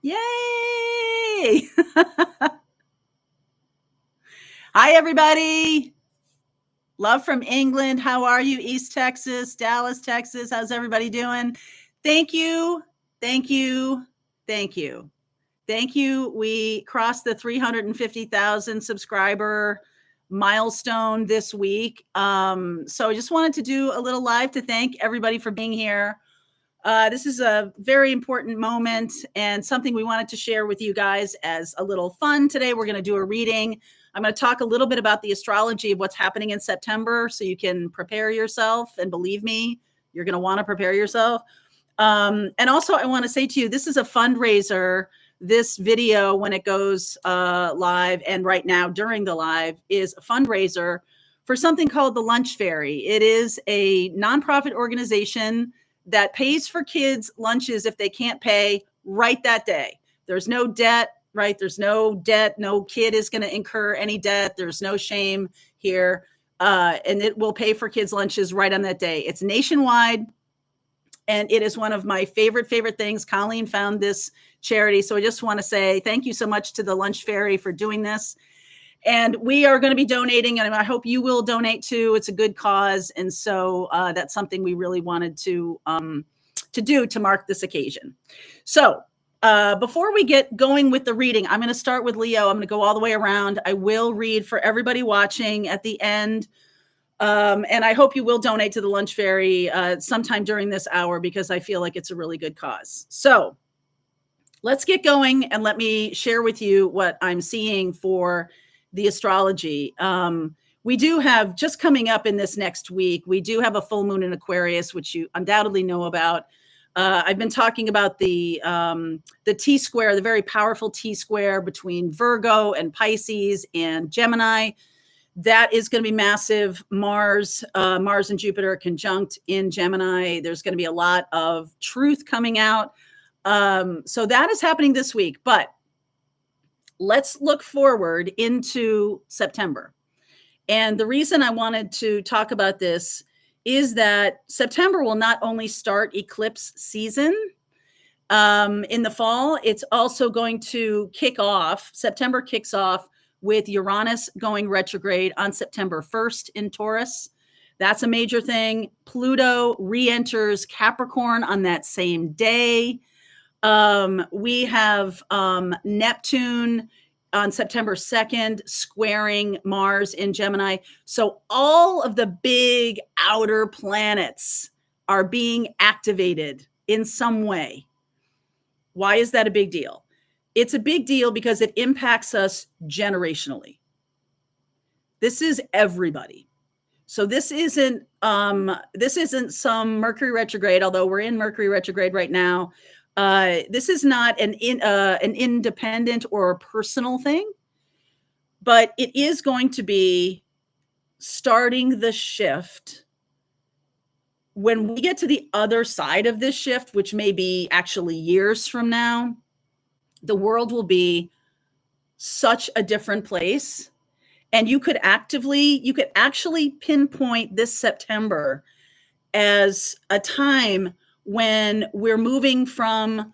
Yay! Hi, everybody. Love from England. How are you? East Texas, Dallas, Texas. How's everybody doing? Thank you. Thank you. Thank you. Thank you. We crossed the 350,000 subscriber milestone this week. So I just wanted to do a little live to thank everybody for being here. This is a very important moment and something we wanted to share with you guys as a little fun. Today, we're going to do a reading. I'm going to talk a little bit about the astrology of what's happening in September so you can prepare yourself. And believe me, you're going to want to prepare yourself. And also, I want to say to you, this is a fundraiser. This video, when it goes live and right now during the live, is a fundraiser for something called the Lunch Fairy. It is a nonprofit organization that pays for kids lunches if they can't pay right that day. There's no debt, right? There's no debt. No kid is going to incur any debt. There's no shame here. And it will pay for kids lunches right on that day. It's nationwide. And it is one of my favorite things. Colleen found this charity. So I just want to say thank you so much to the Lunch Fairy for doing this. And we are going to be donating, and I hope you will donate too. It's a good cause. And so that's something we really wanted to do to mark this occasion. So before we get going with the reading, I'm going to start with Leo. I'm going to go all the way around. I will read for everybody watching at the end. And I hope you will donate to the Lunch Fairy sometime during this hour because I feel like it's a really good cause. So let's get going and let me share with you what I'm seeing for the astrology. We do have, just coming up in this next week, we do have a full moon in Aquarius, which you undoubtedly know about. I've been talking about the T-square, the very powerful T-square between Virgo and Pisces and Gemini. That is going to be massive. Mars and Jupiter conjunct in Gemini. There's going to be a lot of truth coming out. So that is happening this week, but let's look forward into September. And the reason I wanted to talk about this is that September will not only start eclipse season in the fall, it's also going to kick off. September kicks off with Uranus going retrograde on September 1st in Taurus. That's a major thing. Pluto re-enters Capricorn on that same day. We have Neptune on September 2nd squaring Mars in Gemini. So all of the big outer planets are being activated in some way. Why is that a big deal? It's a big deal because it impacts us generationally. This is everybody. So this isn't some Mercury retrograde, although we're in Mercury retrograde right now. This is not an independent or a personal thing, but it is going to be starting the shift. When we get to the other side of this shift, which may be actually years from now, the world will be such a different place. And you could actually pinpoint this September as a time when we're moving from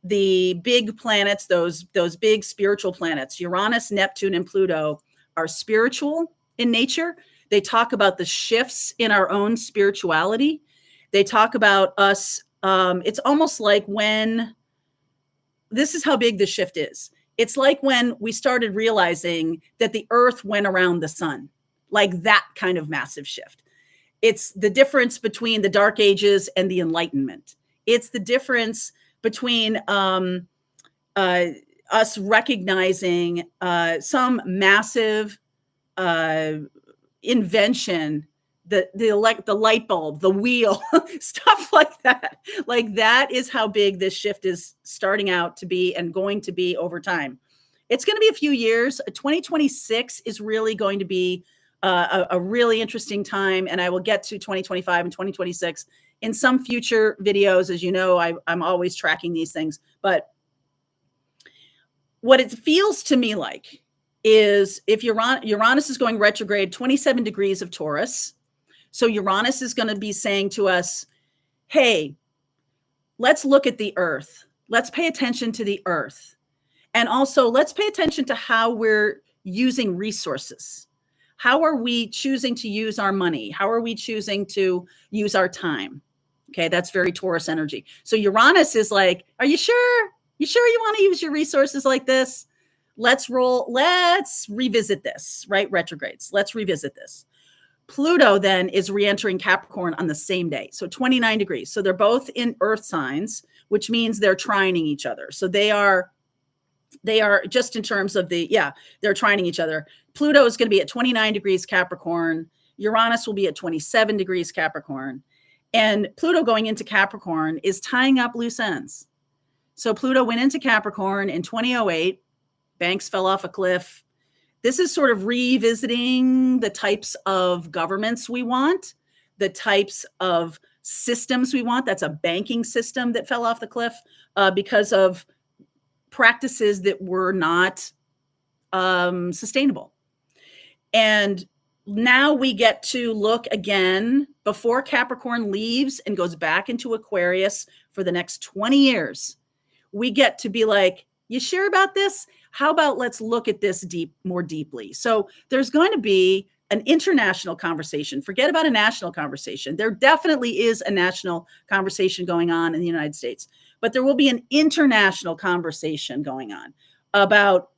the big planets, those big spiritual planets, Uranus, Neptune, and Pluto are spiritual in nature. They talk about the shifts in our own spirituality. They talk about us. It's almost like this is how big the shift is. It's like when we started realizing that the earth went around the sun, like that kind of massive shift. It's the difference between the Dark Ages and the Enlightenment. It's the difference between us recognizing some massive invention, the light bulb, the wheel, stuff like that. Like that is how big this shift is starting out to be and going to be over time. It's going to be a few years. 2026 is really going to be a really interesting time. And I will get to 2025 and 2026 in some future videos. As you know, I'm always tracking these things. But what it feels to me like is if Uranus is going retrograde 27 degrees of Taurus. So Uranus is going to be saying to us, hey, let's look at the earth. let's pay attention to the earth. And also, let's pay attention to how we're using resources. How are we choosing to use our money? How are we choosing to use our time? Okay, that's very Taurus energy. So Uranus is like, are you sure? You sure you want to use your resources like this? Let's revisit this, right? Retrogrades. Let's revisit this. Pluto then is re-entering Capricorn on the same day. So 29 degrees. So they're both in earth signs, which means they're trining each other. So they are just in terms of they're trining each other. Pluto is going to be at 29 degrees Capricorn. Uranus will be at 27 degrees Capricorn. And Pluto going into Capricorn is tying up loose ends. So Pluto went into Capricorn in 2008. Banks fell off a cliff. This is sort of revisiting the types of governments we want, the types of systems we want. That's a banking system that fell off the cliff because of practices that were not sustainable. And now we get to look again before Capricorn leaves and goes back into Aquarius for the next 20 years. We get to be like, you sure about this? How about let's look at this more deeply? So there's going to be an international conversation. Forget about a national conversation. There definitely is a national conversation going on in the United States, but there will be an international conversation going on about,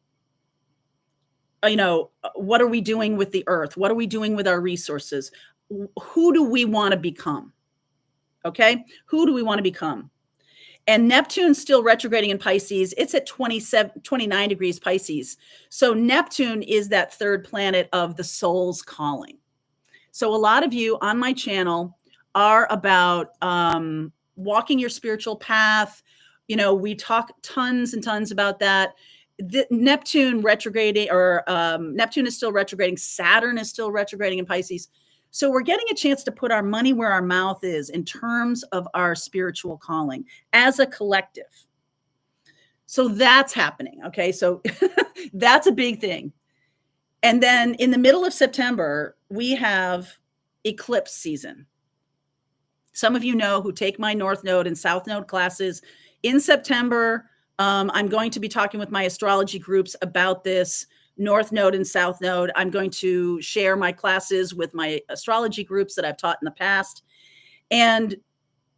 what are we doing with the earth? What are we doing with our resources? Who do we want to become? Okay. Who do we want to become? And Neptune's still retrograding in Pisces. It's at 29 degrees Pisces. So Neptune is that third planet of the soul's calling. So a lot of you on my channel are about walking your spiritual path. We talk tons and tons about that. Neptune retrograding, or Neptune is still retrograding. Saturn is still retrograding in Pisces. So we're getting a chance to put our money where our mouth is in terms of our spiritual calling as a collective. So that's happening. Okay. So that's a big thing. And then in the middle of September, we have eclipse season. Some of you know who take my North Node and South Node classes. In September, I'm going to be talking with my astrology groups about this. North Node and South Node. I'm going to share my classes with my astrology groups that I've taught in the past. And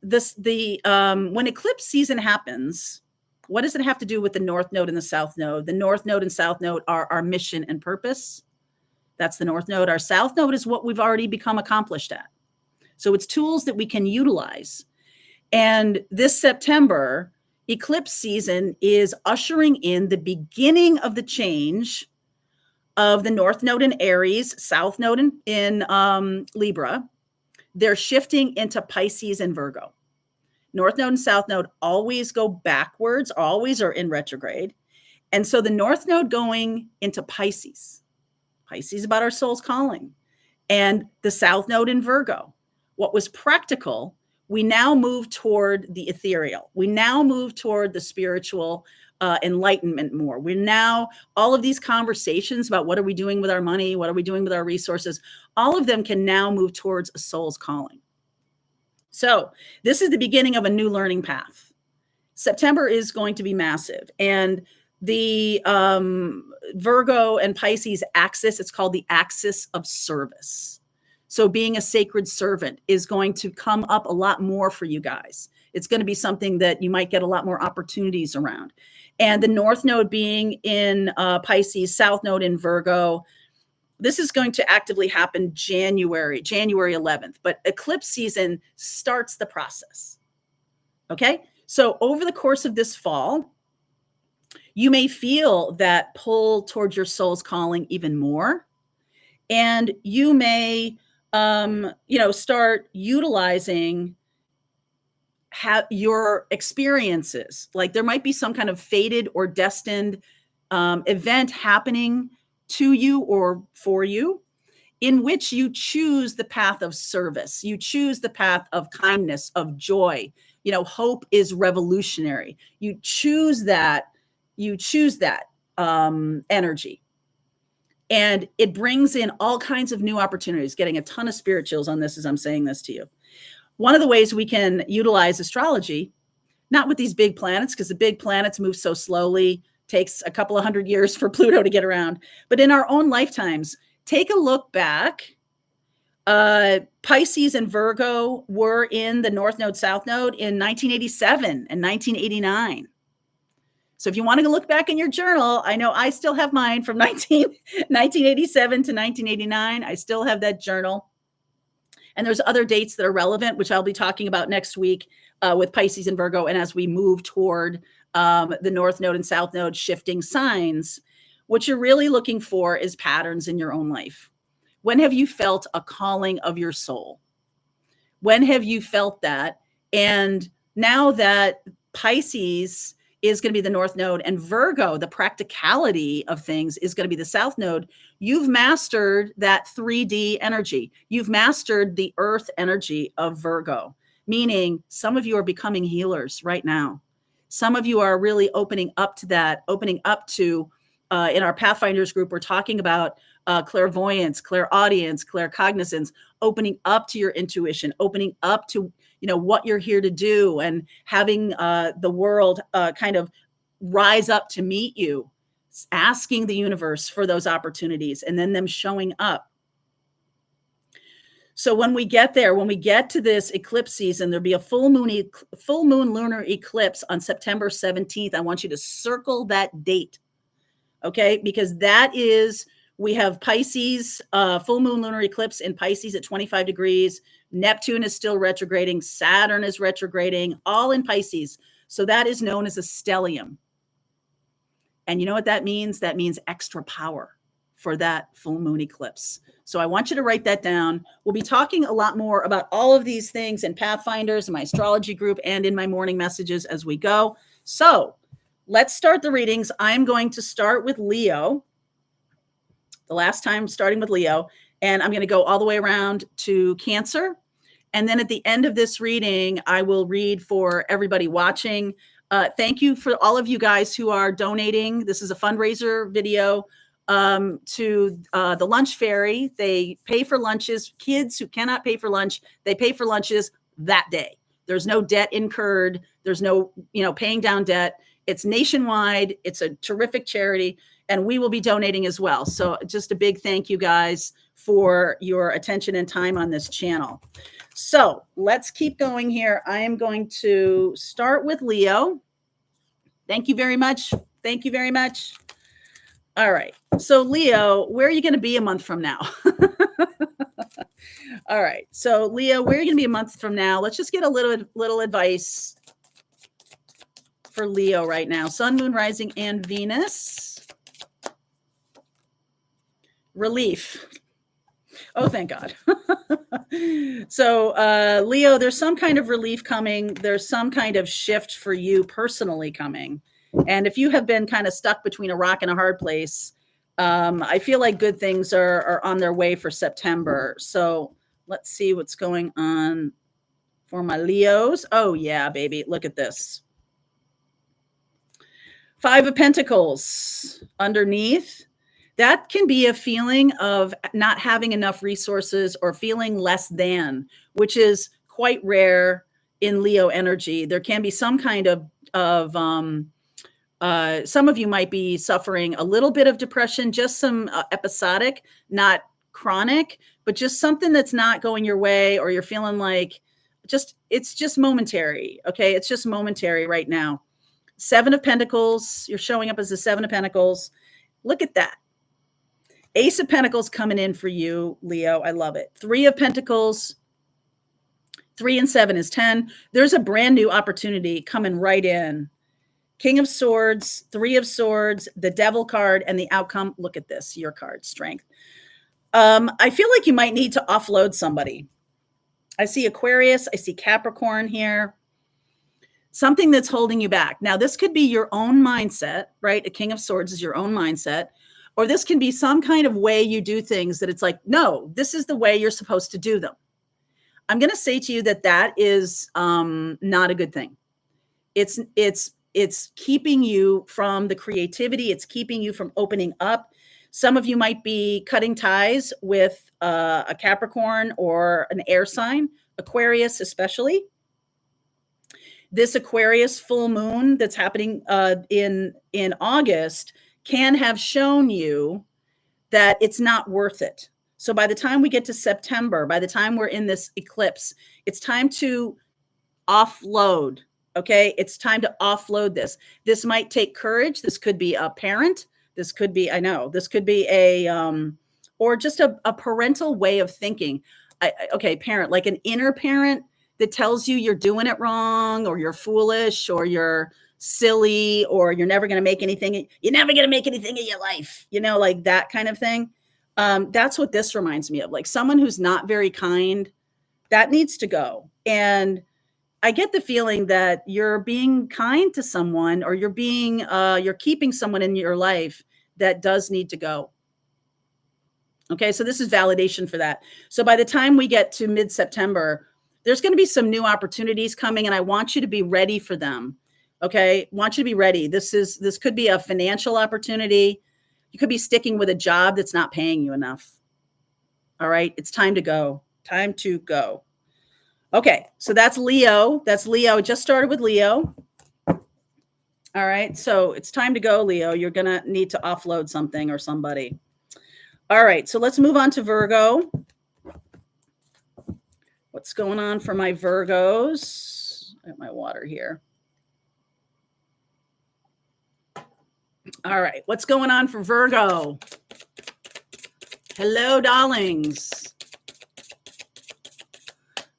when eclipse season happens, what does it have to do with the North Node and the South Node? The North Node and South Node are our mission and purpose. That's the North Node. Our South Node is what we've already become accomplished at. So it's tools that we can utilize. And this September, eclipse season is ushering in the beginning of the change of the North Node in Aries, South Node in Libra. They're shifting into Pisces and Virgo. North Node and South Node always go backwards, always are in retrograde. And so the North Node going into Pisces. Pisces about our soul's calling. And the South Node in Virgo. What was practical, we now move toward the ethereal. We now move toward the spiritual enlightenment more. We're now, all of these conversations about what are we doing with our money, what are we doing with our resources, all of them can now move towards a soul's calling. So this is the beginning of a new learning path. September is going to be massive. And the Virgo and Pisces axis, it's called the axis of service. So being a sacred servant is going to come up a lot more for you guys. It's going to be something that you might get a lot more opportunities around. And the North Node being in Pisces, South Node in Virgo, this is going to actively happen January 11th. But eclipse season starts the process. Okay? So over the course of this fall, you may feel that pull towards your soul's calling even more. And you may start utilizing your experiences. Like there might be some kind of fated or destined event happening to you or for you in which you choose the path of service. You choose the path of kindness, of joy. Hope is revolutionary. You choose that energy. And it brings in all kinds of new opportunities, getting a ton of spirit chills on this as I'm saying this to you. One of the ways we can utilize astrology Not with these big planets, because the big planets move so slowly, takes a couple of 100 years for Pluto to get around. But in our own lifetimes, take a look back. Pisces and Virgo were in the North Node, South Node in 1987 and 1989. So if you want to look back in your journal, I know I still have mine from 1987 to 1989. I still have that journal. And there's other dates that are relevant, which I'll be talking about next week with Pisces and Virgo. And as we move toward the North Node and South Node shifting signs, what you're really looking for is patterns in your own life. When have you felt a calling of your soul? When have you felt that? And now that Pisces is going to be the North Node and Virgo, the practicality of things, is going to be the South Node, you've mastered that 3D energy. You've mastered the earth energy of Virgo, meaning some of you are becoming healers right now. Some of you are really opening up to that, opening up to, in our Pathfinders group, we're talking about clairvoyance, clairaudience, claircognizance, opening up to your intuition, opening up to what you're here to do, and having the world kind of rise up to meet you, asking the universe for those opportunities, and then them showing up. So when we get there, when we get to this eclipse season, there'll be a full moon lunar eclipse on September 17th. I want you to circle that date, okay? Because that is, we have Pisces, full moon lunar eclipse in Pisces at 25 degrees. Neptune is still retrograding. Saturn is retrograding, all in Pisces. So that is known as a stellium. And you know what that means? That means extra power for that full moon eclipse. So I want you to write that down. We'll be talking a lot more about all of these things in Pathfinders, in my astrology group, and in my morning messages as we go. So let's start the readings. I'm going to start with Leo. The last time starting with Leo, and I'm going to go all the way around to Cancer. And then at the end of this reading, I will read for everybody watching. Thank you for all of you guys who are donating. This is a fundraiser video to the Lunch Fairy. They pay for lunches. Kids who cannot pay for lunch, they pay for lunches that day. There's no debt incurred. There's no, paying down debt. It's nationwide. It's a terrific charity. And we will be donating as well. So just a big thank you guys for your attention and time on this channel. So let's keep going here. I am going to start with Leo. Thank you very much. Thank you very much. All right. So Leo, where are you going to be a month from now? All right. So Leo, where are you going to be a month from now? Let's just get a little advice for Leo right now. Sun, Moon, Rising, and Venus. Relief. Oh, thank God. So Leo, there's some kind of relief coming. There's some kind of shift for you personally coming. And if you have been kind of stuck between a rock and a hard place, I feel like good things are on their way for September. So let's see what's going on for my Leos. Oh, yeah, baby. Look at this. 5 of Pentacles underneath. That can be a feeling of not having enough resources or feeling less than, which is quite rare in Leo energy. There can be some kind of some of you might be suffering a little bit of depression, just some episodic, not chronic, but just something that's not going your way, or you're feeling like it's just momentary. Okay. It's just momentary right now. 7 of Pentacles. You're showing up as the 7 of Pentacles. Look at that. Ace of Pentacles coming in for you, Leo. I love it. 3 of Pentacles. 3 and 7 is 10. There's a brand new opportunity coming right in. King of Swords, 3 of Swords, the Devil card, and the outcome. Look at this, your card, Strength. I feel like you might need to offload somebody. I see Aquarius. I see Capricorn here. Something that's holding you back. Now, this could be your own mindset, right? A King of Swords is your own mindset. Or this can be some kind of way you do things that it's like, no, this is the way you're supposed to do them. I'm going to say to you that is not a good thing. It's keeping you from the creativity. It's keeping you from opening up. Some of you might be cutting ties with a Capricorn or an air sign, Aquarius especially. This Aquarius full moon that's happening in August can have shown you that it's not worth it. So by the time we get to September, by the time we're in this eclipse, it's time to offload. Okay. It's time to offload this. This might take courage. This could be a parent. This could be, I know, this could be or just a parental way of thinking. Okay. Parent, like an inner parent that tells you you're doing it wrong, or you're foolish, or you're silly, or you're never going to make anything. You're never going to make anything in your life, like that kind of thing. That's what this reminds me of. Like someone who's not very kind, that needs to go. And I get the feeling that you're being kind to someone, or you're keeping someone in your life that does need to go. Okay. So this is validation for that. So by the time we get to mid-September, there's going to be some new opportunities coming, and I want you to be ready for them. Okay. I want you to be ready. This could be a financial opportunity. You could be sticking with a job that's not paying you enough. All right. It's time to go. Time to go. Okay. So that's Leo. That's Leo. It just started with Leo. All right. So it's time to go, Leo. You're going to need to offload something or somebody. All right. So let's move on to Virgo. What's going on for my Virgos? I have my water here. All right. What's going on for Virgo? Hello, darlings.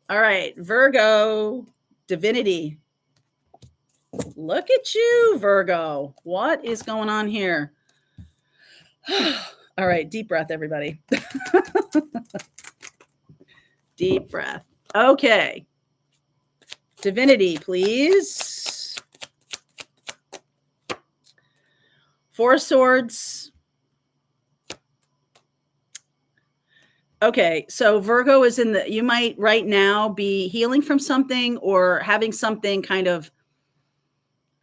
All right. Virgo, divinity. Look at you, Virgo. What is going on here? All right. Deep breath, everybody. Deep breath. Okay. Divinity, please. 4 swords. Okay. So Virgo is you might right now be healing from something, or having something kind of,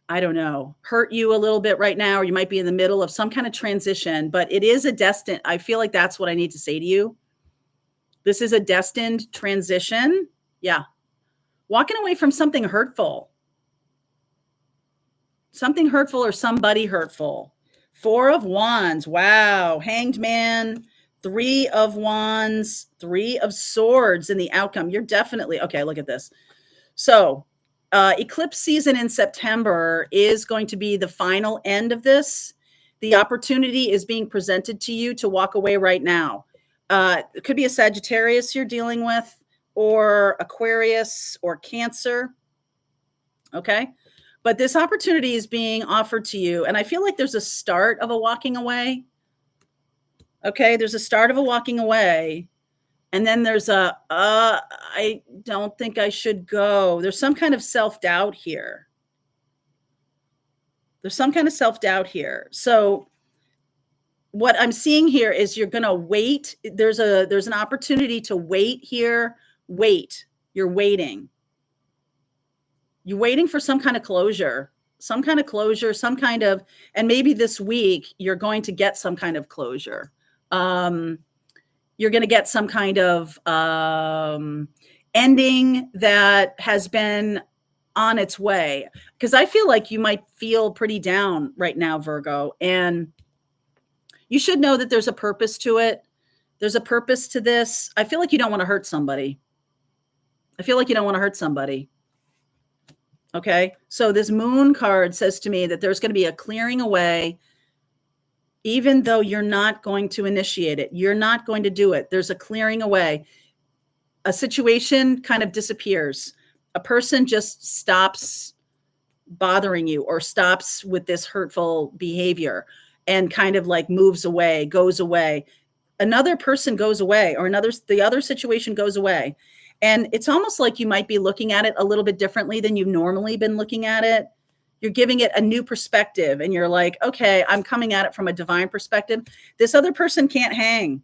I don't know, hurt you a little bit right now, or you might be in the middle of some kind of transition, but it is a destined, I feel like that's what I need to say to you. This is a destined transition. Yeah. Walking away from something hurtful. Something hurtful or somebody hurtful. 4 of Wands. Wow. Hanged Man. 3 of Wands. 3 of Swords in the outcome. You're definitely, okay, look at this. So eclipse season in September is going to be the final end of this. The opportunity is being presented to you to walk away right now. It could be a Sagittarius you're dealing with, or Aquarius, or Cancer. Okay. But this opportunity is being offered to you. And I feel like there's a start of a walking away. Okay. There's a start of a walking away. And then there's I don't think I should go. There's some kind of self-doubt here. There's some kind of self-doubt here. So what I'm seeing here is you're going to wait. There's an opportunity to wait here. Wait. You're waiting. You're waiting for some kind of closure, and maybe this week you're going to get some kind of closure. You're going to get some kind of ending that has been on its way. Because I feel like you might feel pretty down right now, Virgo, and you should know that there's a purpose to it. There's a purpose to this. I feel like you don't want to hurt somebody. Okay. So this Moon card says to me that there's going to be a clearing away, even though you're not going to initiate it. You're not going to do it. There's a clearing away. A situation kind of disappears. A person just stops bothering you, or stops with this hurtful behavior, and kind of like moves away, goes away. Another person goes away, or the other situation goes away. And it's almost like you might be looking at it a little bit differently than you've normally been looking at it. You're giving it a new perspective, and you're like, okay, I'm coming at it from a divine perspective. This other person can't hang.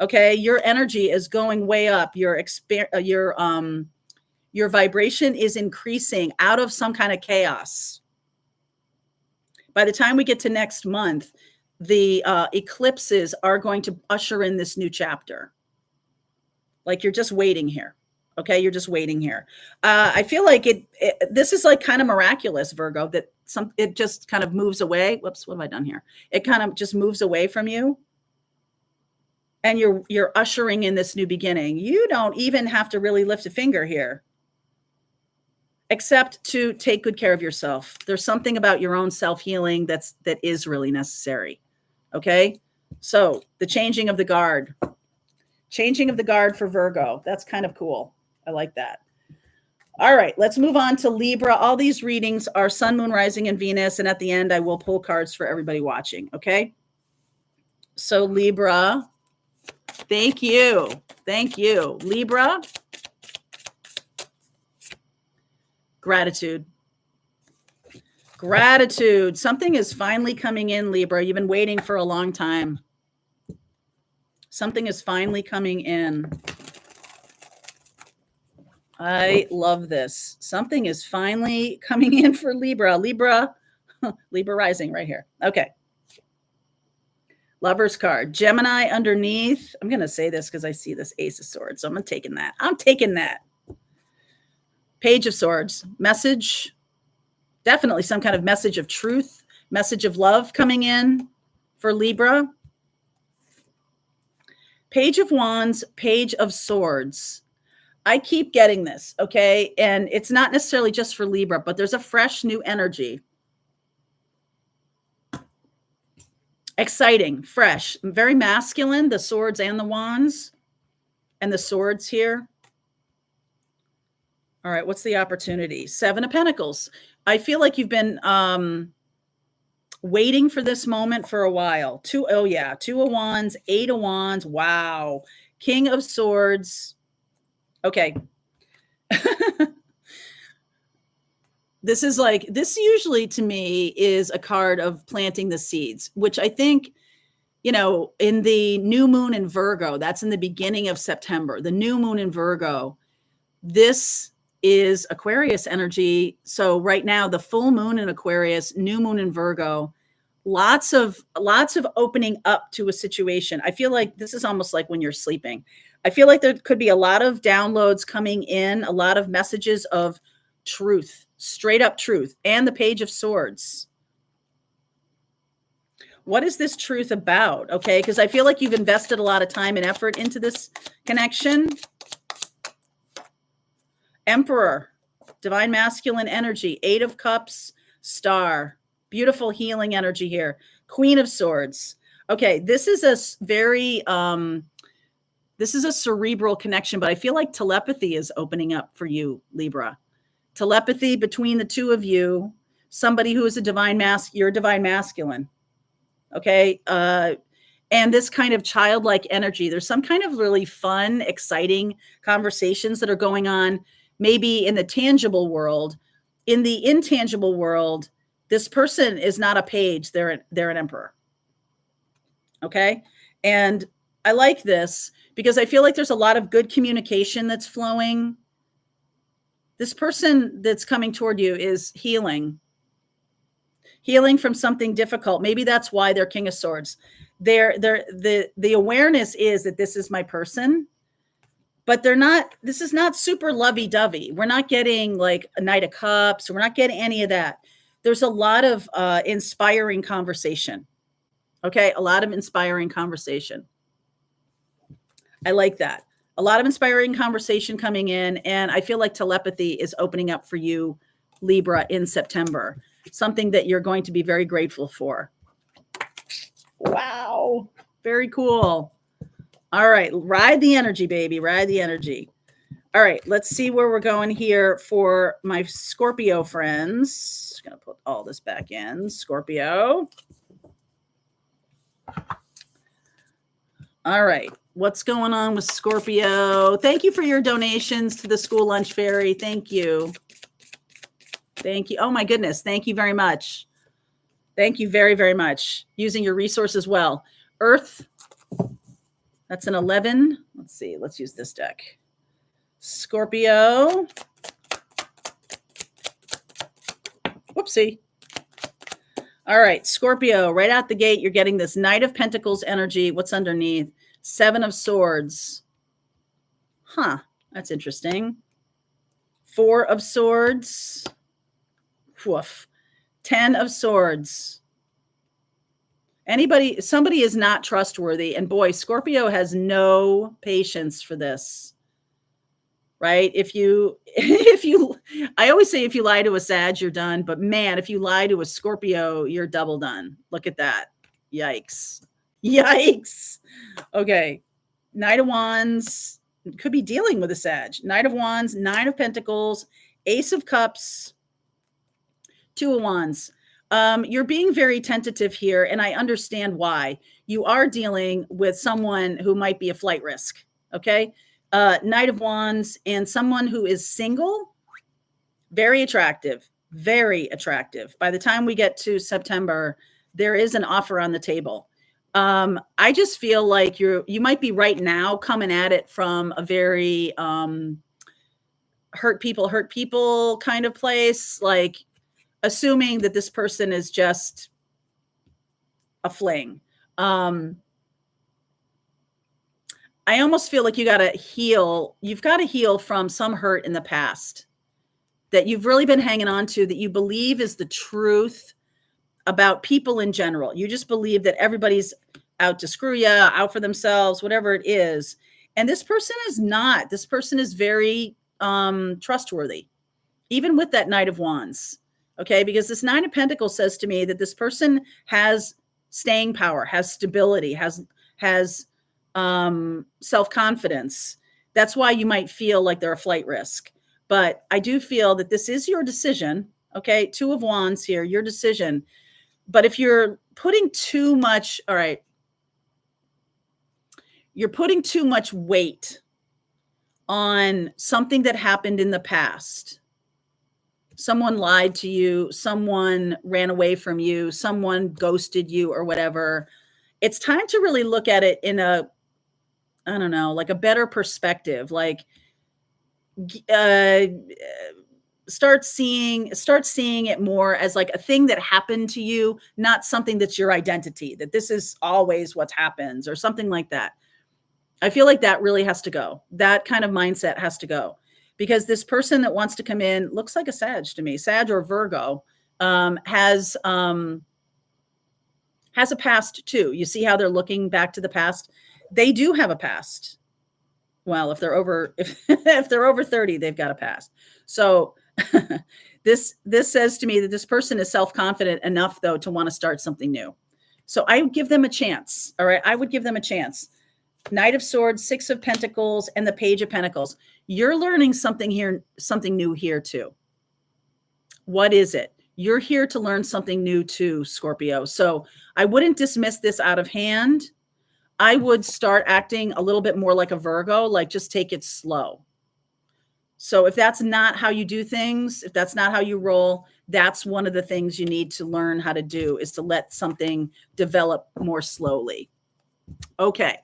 Okay. Your energy is going way up. Your vibration is increasing out of some kind of chaos. By the time we get to next month, the eclipses are going to usher in this new chapter. Like, you're just waiting here. Okay, you're just waiting here. I feel like this is like kind of miraculous, Virgo, that it just kind of moves away. Whoops, what have I done here? It kind of just moves away from you. And you're ushering in this new beginning. You don't even have to really lift a finger here, except to take good care of yourself. There's something about your own self-healing that is really necessary. Okay? So, the changing of the guard. Changing of the guard for Virgo. That's kind of cool. I like that. All right, let's move on to Libra. All these readings are Sun, Moon, Rising, and Venus. And at the end, I will pull cards for everybody watching. Okay? So, Libra. Thank you. Thank you. Libra. Gratitude. Gratitude. Something is finally coming in, Libra. You've been waiting for a long time. Something is finally coming in. I love this. Something is finally coming in for Libra. Libra rising right here. Okay. Lover's card. Gemini underneath. I'm going to say this because I see this Ace of Swords. So I'm taking that. I'm taking that. Page of Swords. Message. Definitely some kind of message of truth. Message of love coming in for Libra. Page of Wands. Page of Swords. I keep getting this, okay? And it's not necessarily just for Libra, but there's a fresh new energy. Exciting, fresh, very masculine, the swords and the wands and the swords here. All right, what's the opportunity? 7 of Pentacles. I feel like you've been waiting for this moment for a while. 2 of Wands, 8 of Wands. Wow. King of Swords. Okay. This usually to me is a card of planting the seeds, which I think, in the new moon in Virgo, that's in the beginning of September, the new moon in Virgo, this is Aquarius energy. So right now, the full moon in Aquarius, new moon in Virgo, lots of opening up to a situation. I feel like this is almost like when you're sleeping. I feel like there could be a lot of downloads coming in, a lot of messages of truth, straight up truth, and the Page of Swords. What is this truth about? Okay, because I feel like you've invested a lot of time and effort into this connection. Emperor, divine masculine energy, 8 of Cups, Star, beautiful healing energy here. Queen of Swords. Okay, this is a very this is a cerebral connection, but I feel like telepathy is opening up for you, Libra. Telepathy between the two of you, somebody who is you're a divine masculine. Okay. And this kind of childlike energy, there's some kind of really fun, exciting conversations that are going on, maybe in the tangible world. In the intangible world, this person is not a page, they're an emperor. Okay. And I like this because I feel like there's a lot of good communication that's flowing. This person that's coming toward you is healing from something difficult. Maybe that's why they're King of Swords. The awareness is that this is my person, but this is not super lovey-dovey. We're not getting like a Knight of Cups. We're not getting any of that. There's a lot of inspiring conversation. Okay. A lot of inspiring conversation. I like that. A lot of inspiring conversation coming in, and I feel like telepathy is opening up for you, Libra, in September. Something that you're going to be very grateful for. Wow. Very cool. All right. Ride the energy, baby. Ride the energy. All right. Let's see where we're going here for my Scorpio friends. Just going to put all this back in. Scorpio. All right. What's going on with Scorpio? Thank you for your donations to the School Lunch Fairy. Thank you. Thank you. Oh, my goodness. Thank you very much. Thank you very, very much. Using your resources well. Earth. That's an 11. Let's see. Let's use this deck. Scorpio. Whoopsie. All right. Scorpio, right out the gate, you're getting this Knight of Pentacles energy. What's underneath? 7 of Swords. Huh. That's interesting. 4 of Swords. Woof. 10 of Swords. Somebody is not trustworthy. And boy, Scorpio has no patience for this, right? I always say if you lie to a Sag, you're done. But man, if you lie to a Scorpio, you're double done. Look at that. Yikes. Yikes. Okay. Knight of Wands. Could be dealing with a Sag. Knight of Wands, 9 of Pentacles, Ace of Cups, 2 of Wands. You're being very tentative here, and I understand why. You are dealing with someone who might be a flight risk, okay? Knight of Wands and someone who is single, very attractive, very attractive. By the time we get to September, there is an offer on the table. I just feel like you might be right now coming at it from a very hurt people kind of place, like assuming that this person is just a fling. I almost feel like you've got to heal from some hurt in the past that you've really been hanging on to, that you believe is the truth about people in general. You just believe that everybody's out to screw you, out for themselves, whatever it is. And this person is not. This person is very trustworthy, even with that Knight of Wands. Okay, because this 9 of Pentacles says to me that this person has staying power, has stability, has self-confidence. That's why you might feel like they're a flight risk. But I do feel that this is your decision. Okay, 2 of Wands here, your decision. But if you're putting too much, all right, you're putting too much weight on something that happened in the past. Someone lied to you, someone ran away from you, someone ghosted you or whatever. It's time to really look at it in a, I don't know, like a better perspective, like start seeing it more as like a thing that happened to you, not something that's your identity, that this is always what happens or something like that. I feel like that really has to go. That kind of mindset has to go, because this person that wants to come in looks like a Sag to me, Sag or Virgo, has a past too. You see how they're looking back to the past? They do have a past. Well, if they're over 30, they've got a past. So this says to me that this person is self-confident enough though to want to start something new. So I would give them a chance. All right. I would give them a chance. Knight of Swords, 6 of Pentacles, and the Page of Pentacles. You're learning something here, something new here too. What is it? You're here to learn something new too, Scorpio. So I wouldn't dismiss this out of hand. I would start acting a little bit more like a Virgo, like just take it slow. So if that's not how you do things, if that's not how you roll, that's one of the things you need to learn how to do, is to let something develop more slowly. Okay.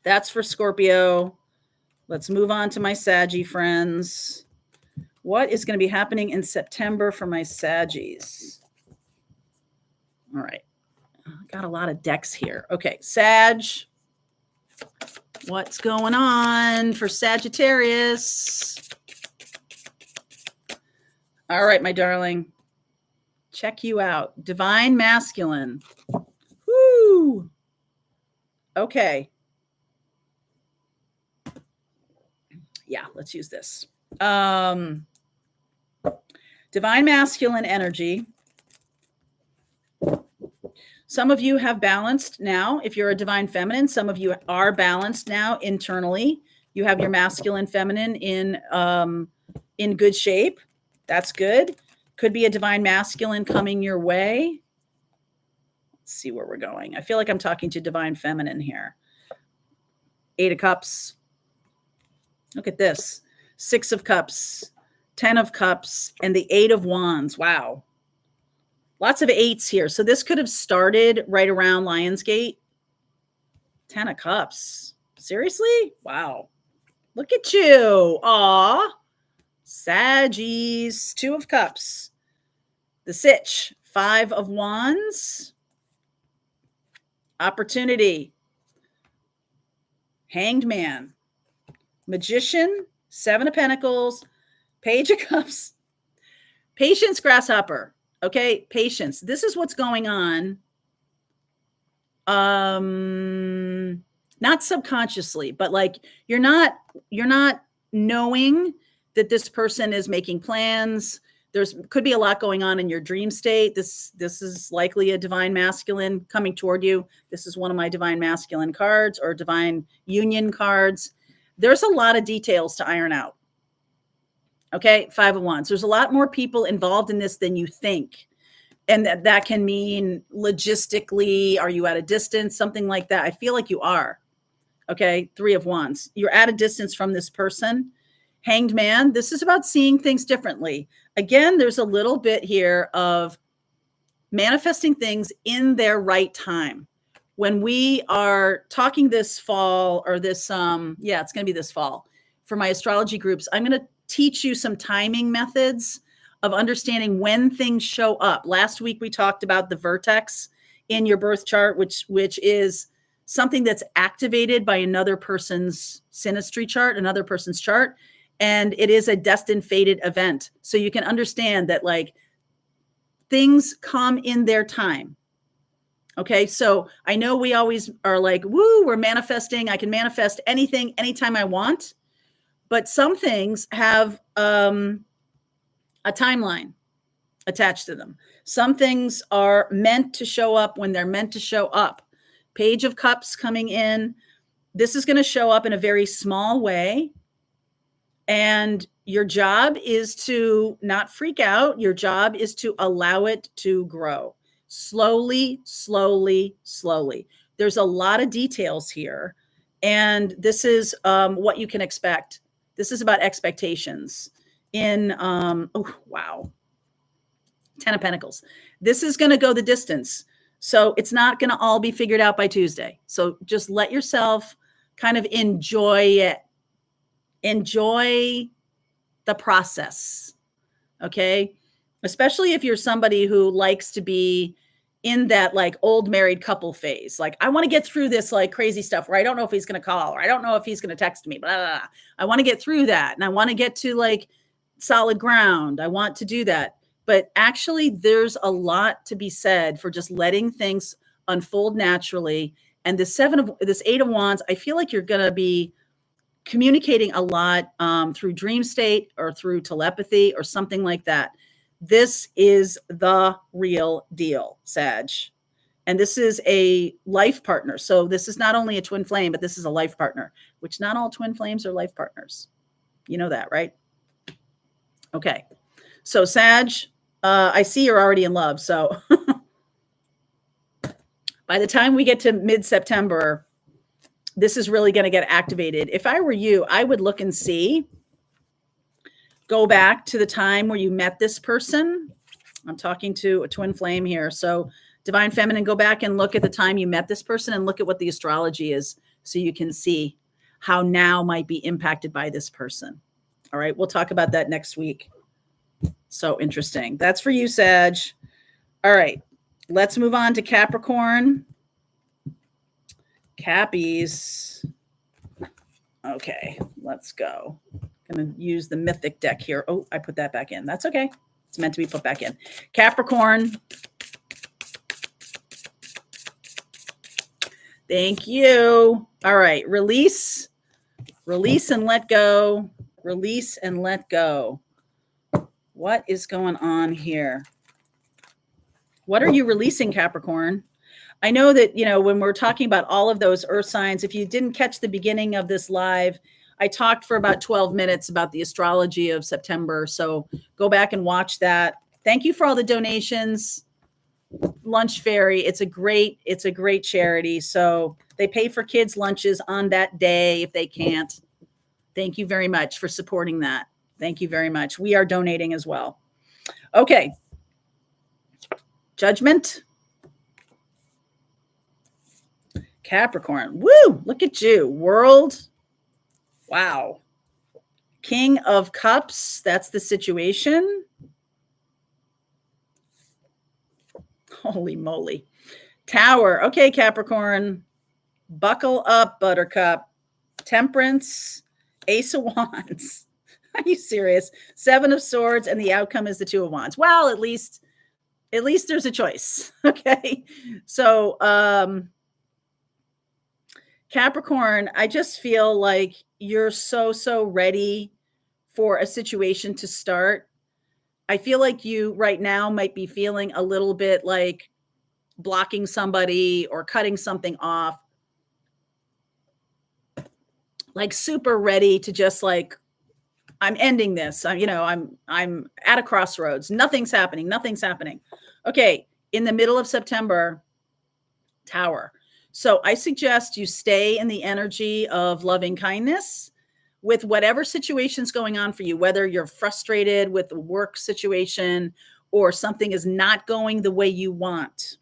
That's for Scorpio. Let's move on to my Saggy friends. What is going to be happening in September for my Saggies? All right. Got a lot of decks here. Okay. Sag. What's going on for Sagittarius? All right, my darling. Check you out. Divine Masculine. Woo. Okay. Yeah, let's use this. Divine Masculine energy. Some of you have balanced now. If you're a Divine Feminine, some of you are balanced now internally. You have your masculine, feminine in good shape. That's good. Could be a Divine Masculine coming your way. Let's see where we're going. I feel like I'm talking to Divine Feminine here. 8 of Cups. Look at this. 6 of Cups, 10 of Cups, and the 8 of Wands. Wow. Lots of 8s here. So this could have started right around Lionsgate. 10 of Cups. Seriously? Wow. Look at you. Aw. Saggies. 2 of Cups. The Sitch. 5 of Wands. Opportunity. Hanged Man. Magician, Seven of Pentacles, Page of Cups, Patience, Grasshopper. Okay, patience. This is what's going on. Not subconsciously, but like you're not knowing that this person is making plans. There's could be a lot going on in your dream state. This is likely a divine masculine coming toward you. This is one of my divine masculine cards or divine union cards. There's a lot of details to iron out. Okay, Five of Wands. There's a lot more people involved in this than you think. And that can mean logistically, are you at a distance? Something like that. I feel like you are. Okay, Three of Wands. You're at a distance from this person. Hanged Man. This is about seeing things differently. Again, there's a little bit here of manifesting things in their right time. When we are talking this fall or this, it's going to be this fall for my astrology groups, I'm going to teach you some timing methods of understanding when things show up. Last week, we talked about the vertex in your birth chart, which is something that's activated by another person's synastry chart, another person's chart, and it is a destined fated event. So you can understand that like things come in their time. Okay, so I know we always are like, woo, we're manifesting. I can manifest anything, anytime I want. But some things have a timeline attached to them. Some things are meant to show up when they're meant to show up. Page of Cups coming in. This is going to show up in a very small way. And your job is to not freak out. Your job is to allow it to grow. Slowly, slowly, slowly. There's a lot of details here. And this is what you can expect. This is about expectations. In, wow. 10 of Pentacles. This is going to go the distance. So it's not going to all be figured out by Tuesday. So just let yourself kind of enjoy it. Enjoy the process. Okay. Especially if you're somebody who likes to be in that like old married couple phase. Like, I want to get through this like crazy stuff where I don't know if he's going to call or I don't know if he's going to text me, blah, blah, blah. I want to get through that. And I want to get to like solid ground. I want to do that. But actually there's a lot to be said for just letting things unfold naturally. And this Eight of Wands, I feel like you're going to be communicating a lot through dream state or through telepathy or something like that. This is the real deal, Sag. And this is a life partner. So this is not only a twin flame, but this is a life partner, which not all twin flames are life partners. You know that, right? Okay. So Sag, I see you're already in love. So by the time we get to mid-September, this is really going to get activated. If I were you, I would look and see. Go back to the time where you met this person. I'm talking to a twin flame here. So Divine Feminine, go back and look at the time you met this person and look at what the astrology is so you can see how now might be impacted by this person. All right. We'll talk about that next week. So interesting. That's for you, Sag. All right. Let's move on to Capricorn. Cappies. Okay. Let's go. I'm going to use the mythic deck here. Oh, I put that back in. That's okay. It's meant to be put back in. Capricorn. Thank you. All right. Release. Release and let go. Release and let go. What is going on here? What are you releasing, Capricorn? I know that, when we're talking about all of those earth signs, if you didn't catch the beginning of this live, I talked for about 12 minutes about the astrology of September. So go back and watch that. Thank you for all the donations. Lunch Fairy. It's a great charity. So they pay for kids' lunches on that day if they can't. Thank you very much for supporting that. Thank you very much. We are donating as well. Okay. Judgment. Capricorn. Woo! Look at you. World. Wow. King of Cups. That's the situation. Holy moly. Tower. Okay, Capricorn. Buckle up, Buttercup. Temperance Ace of Wands. Are you serious? Seven of Swords, and the outcome is the Two of Wands. Well, at least there's a choice. Okay. So, Capricorn, I just feel like you're so ready for a situation to start. I feel like you right now might be feeling a little bit like blocking somebody or cutting something off, like super ready to just like, I'm ending this. I'm at a crossroads. Nothing's happening. Okay. In the middle of September, Tower. So I suggest you stay in the energy of loving kindness with whatever situation's going on for you, whether you're frustrated with the work situation or something is not going the way you want.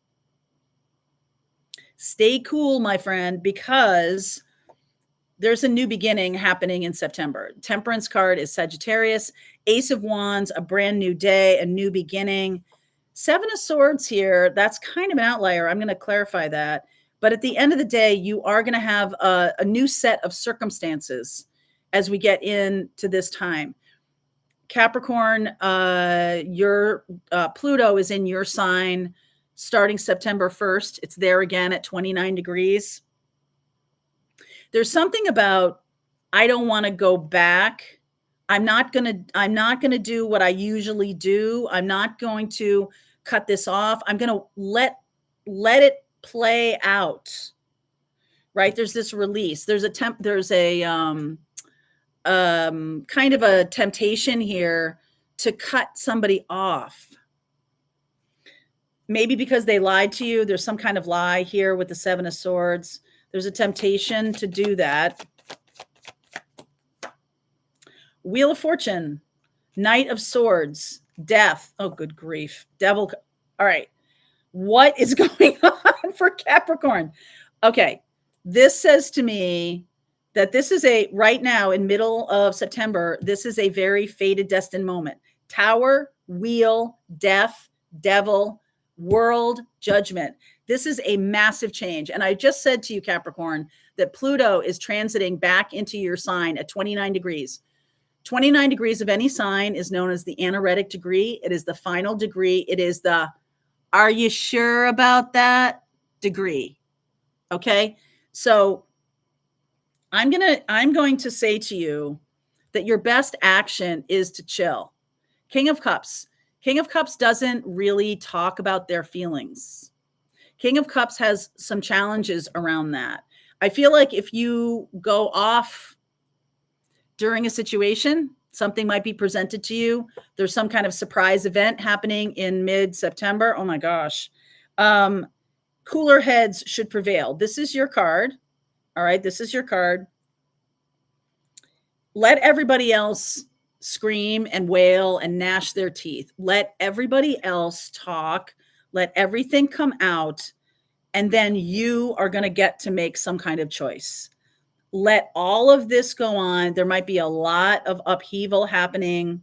Stay cool, my friend, because there's a new beginning happening in September. Temperance card is Sagittarius. Ace of Wands, a brand new day, a new beginning. Seven of Swords here, that's kind of an outlier. I'm going to clarify that. But at the end of the day, you are going to have a new set of circumstances as we get into this time. Capricorn, your Pluto is in your sign starting September 1st. It's there again at 29 degrees. There's something about, I don't want to go back. I'm not going to do what I usually do. I'm not going to cut this off. I'm going to let it play out. Right? There's this release. There's a kind of a temptation here to cut somebody off. Maybe because they lied to you. There's some kind of lie here with the Seven of Swords. There's a temptation to do that. Wheel of Fortune, Knight of Swords, Death. Oh, good grief. Devil. All right. What is going on for Capricorn? Okay. This says to me that this is right now in middle of September, this is a very fated, destined moment. Tower, Wheel, Death, Devil, World, Judgment. This is a massive change. And I just said to you, Capricorn, that Pluto is transiting back into your sign at 29 degrees. 29 degrees of any sign is known as the anaretic degree. It is the final degree. It is the, are you sure about that degree? Okay. So I'm going to say to you that your best action is to chill. King of Cups. King of Cups doesn't really talk about their feelings. King of Cups has some challenges around that. I feel like if you go off during a situation, something might be presented to you. There's some kind of surprise event happening in mid-September. Oh my gosh. Cooler heads should prevail. This is your card. All right. This is your card. Let everybody else scream and wail and gnash their teeth. Let everybody else talk. Let everything come out. And then you are going to get to make some kind of choice. Let all of this go on. There might be a lot of upheaval happening,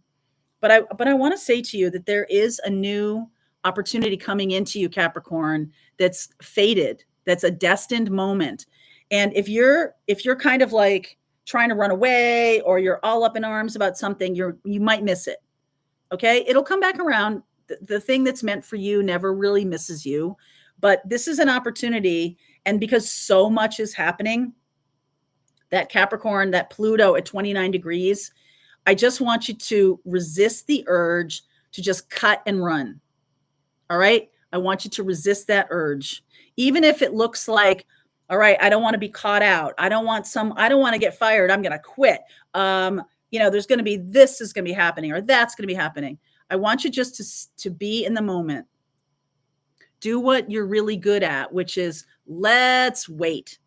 but I want to say to you that there is a new opportunity coming into you, Capricorn, that's fated, that's a destined moment. And if you're kind of like trying to run away or you're all up in arms about something, you might miss it. Okay. It'll come back around. The thing that's meant for you never really misses you, but this is an opportunity. And because so much is happening, that Capricorn, that Pluto at 29 degrees, I just want you to resist the urge to just cut and run. All right. I want you to resist that urge. Even if it looks like, all right, I don't want to be caught out. I don't want to get fired. I'm going to quit. There's going to be, this is going to be happening or that's going to be happening. I want you just to be in the moment. Do what you're really good at, which is let's wait.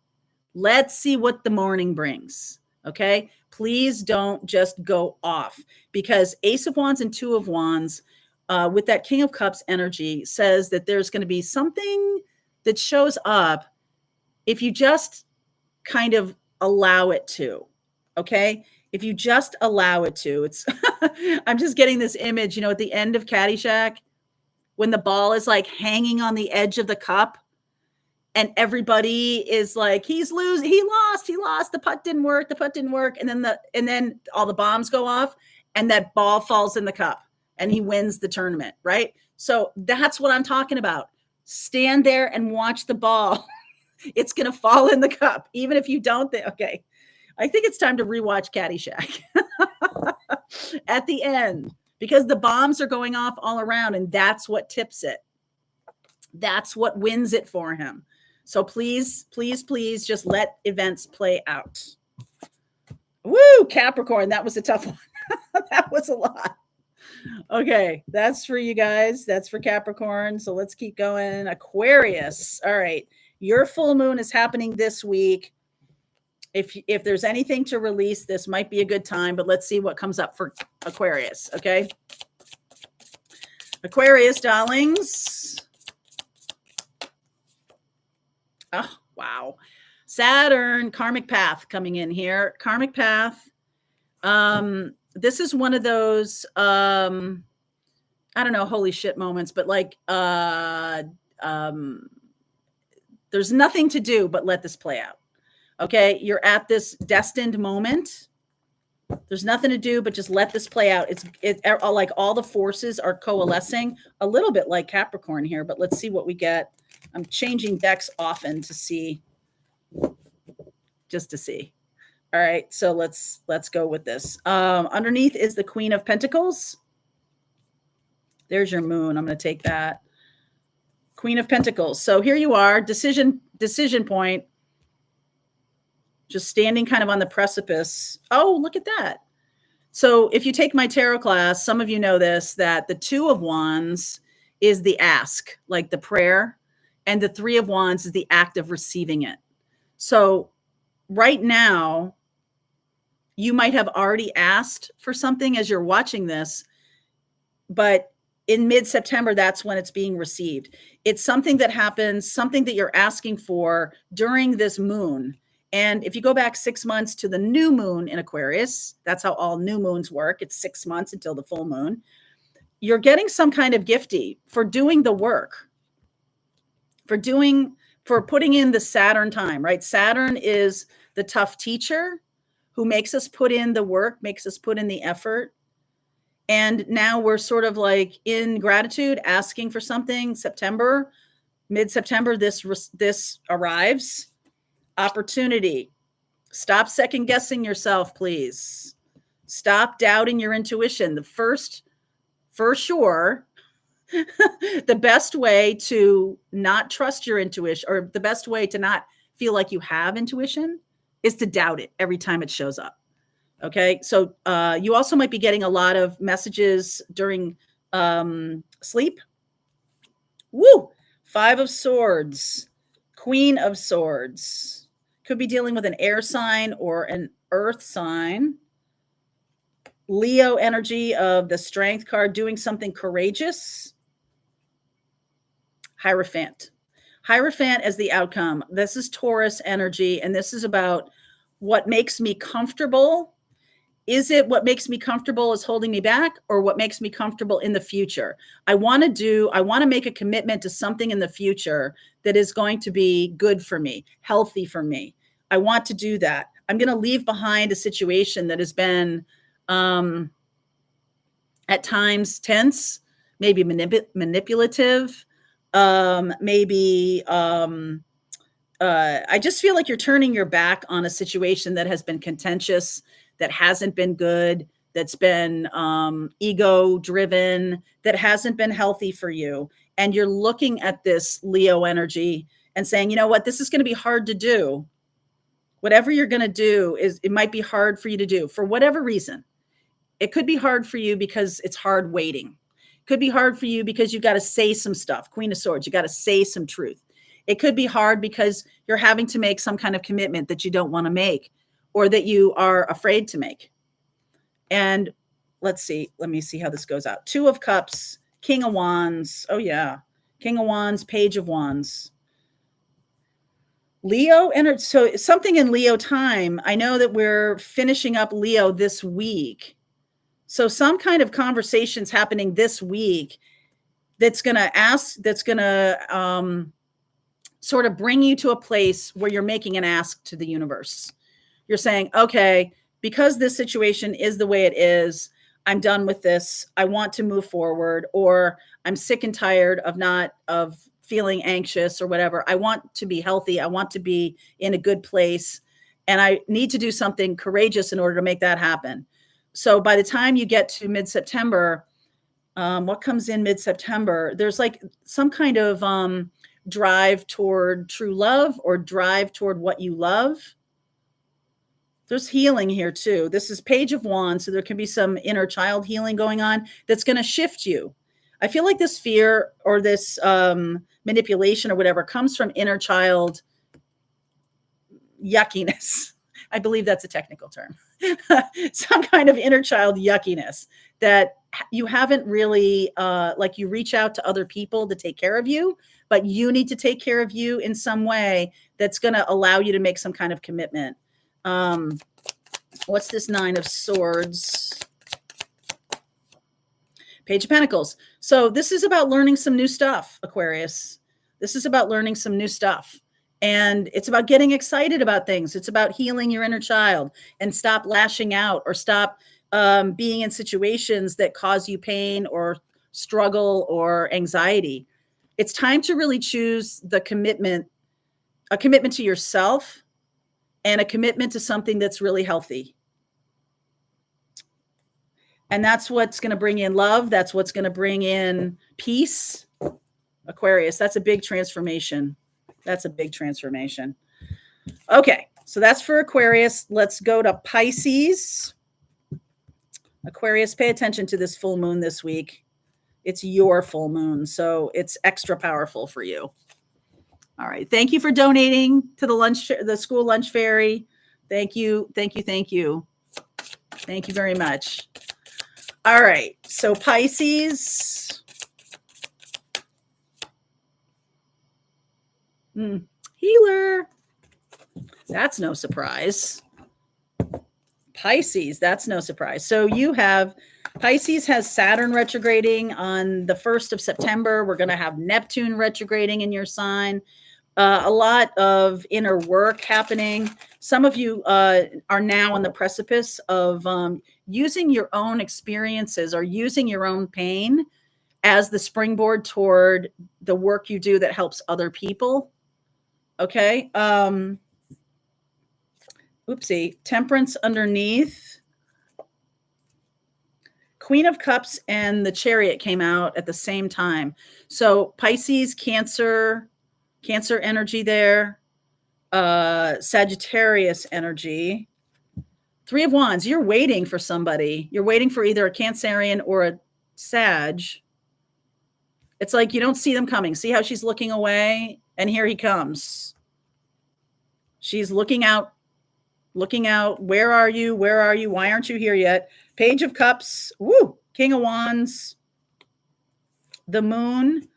Let's see what the morning brings. Okay. Please don't just go off, because Ace of Wands and Two of Wands with that King of Cups energy says that there's going to be something that shows up if you just kind of allow it to. Okay. If you just allow it to, it's, I'm just getting this image, at the end of Caddyshack, when the ball is like hanging on the edge of the cup and everybody is like, he's losing, he lost, the putt didn't work, and then all the bombs go off and that ball falls in the cup and he wins the tournament, right? So that's what I'm talking about. Stand there and watch the ball. It's going to fall in the cup, even if you don't think, okay. I think it's time to rewatch Caddyshack at the end, because the bombs are going off all around, and that's what tips it. That's what wins it for him. So please, please, please just let events play out. Woo, Capricorn. That was a tough one. That was a lot. Okay, that's for you guys. That's for Capricorn. So let's keep going. Aquarius. All right. Your full moon is happening this week. If there's anything to release, this might be a good time, but let's see what comes up for Aquarius. Okay. Aquarius, darlings. Oh, wow. Saturn, karmic path coming in here. Karmic path. This is one of those, I don't know, holy shit moments, but like, there's nothing to do but let this play out. Okay. You're at this destined moment. There's nothing to do but just let this play out. It's like all the forces are coalescing, a little bit like Capricorn here, but let's see what we get. I'm changing decks often to see, just to see. All right, so let's go with this. Underneath is the Queen of Pentacles. There's your moon. I'm going to take that. Queen of Pentacles. So here you are, decision point. Just standing kind of on the precipice. Oh, look at that. So if you take my tarot class, some of you know this, that the Two of Wands is the ask, like the prayer, and the Three of Wands is the act of receiving it. So right now, you might have already asked for something as you're watching this, but in mid-September, that's when it's being received. It's something that happens, something that you're asking for during this moon. And if you go back 6 months to the new moon in Aquarius, that's how all new moons work. It's 6 months until the full moon. You're getting some kind of gifty for doing the work, for putting in the Saturn time, right? Saturn is the tough teacher who makes us put in the work, makes us put in the effort. And now we're sort of like in gratitude, asking for something. September, mid-September, this arrives. Opportunity. Stop second guessing yourself, please. Stop doubting your intuition. For sure, the best way to not trust your intuition, or the best way to not feel like you have intuition, is to doubt it every time it shows up. Okay. So you also might be getting a lot of messages during sleep. Woo! 5 of Swords, Queen of Swords. Could be dealing with an air sign or an earth sign. Leo energy of the Strength card, doing something courageous. Hierophant. Hierophant as the outcome. This is Taurus energy, and this is about what makes me comfortable. Is it what makes me comfortable is holding me back, or what makes me comfortable in the future? I want to make a commitment to something in the future that is going to be good for me, healthy for me. I want to do that. I'm going to leave behind a situation that has been at times tense, maybe manipulative, maybe I just feel like you're turning your back on a situation that has been contentious, that hasn't been good, that's been ego driven, that hasn't been healthy for you. And you're looking at this Leo energy and saying, you know what, this is going to be hard to do. Whatever you're going to do, it might be hard for you to do for whatever reason. It could be hard for you because it's hard waiting. It could be hard for you because you got to say some stuff. Queen of Swords, you got to say some truth. It could be hard because you're having to make some kind of commitment that you don't want to make, or that you are afraid to make. And let me see how this goes out. 2 of Cups, King of Wands. Oh yeah. King of Wands, Page of Wands. Leo entered. So something in Leo time. I know that we're finishing up Leo this week. So some kind of conversations happening this week that's going to sort of bring you to a place where you're making an ask to the universe. You're saying, okay, because this situation is the way it is, I'm done with this. I want to move forward, or I'm sick and tired of feeling anxious or whatever. I want to be healthy. I want to be in a good place. And I need to do something courageous in order to make that happen. So by the time you get to mid-September, what comes in mid-September? There's like some kind of drive toward true love or drive toward what you love. There's healing here too. This is Page of Wands, so there can be some inner child healing going on that's going to shift you. I feel like this fear or this manipulation or whatever comes from inner child yuckiness. I believe that's a technical term. Some kind of inner child yuckiness that you haven't really, like you reach out to other people to take care of you, but you need to take care of you in some way that's going to allow you to make some kind of commitment. What's this Nine of Swords? Page of Pentacles. So this is about learning some new stuff, Aquarius. This is about learning some new stuff. And it's about getting excited about things. It's about healing your inner child and stop lashing out or stop being in situations that cause you pain or struggle or anxiety. It's time to really choose the commitment, a commitment to yourself and a commitment to something that's really healthy. And that's what's going to bring in love. That's what's going to bring in peace. Aquarius, that's a big transformation. That's a big transformation. Okay, so that's for Aquarius. Let's go to Pisces. Aquarius, pay attention to this full moon this week. It's your full moon, so it's extra powerful for you. All right. Thank you for donating to the school lunch fairy. Thank you. Thank you. Thank you. Thank you very much. All right. So Pisces. Healer. That's no surprise. Pisces. That's no surprise. So you have Pisces has Saturn retrograding on the 1st of September. We're going to have Neptune retrograding in your sign. A lot of inner work happening. Some of you are now on the precipice of using your own experiences or using your own pain as the springboard toward the work you do that helps other people. Okay. Oopsie. Temperance underneath. Queen of Cups and the Chariot came out at the same time. So Pisces, Cancer energy there, Sagittarius energy, Three of Wands. You're waiting for somebody. You're waiting for either a Cancerian or a Sag. It's like you don't see them coming. See how she's looking away? And here he comes. She's looking out. Where are you? Where are you? Why aren't you here yet? Page of Cups. Woo! King of Wands. The Moon.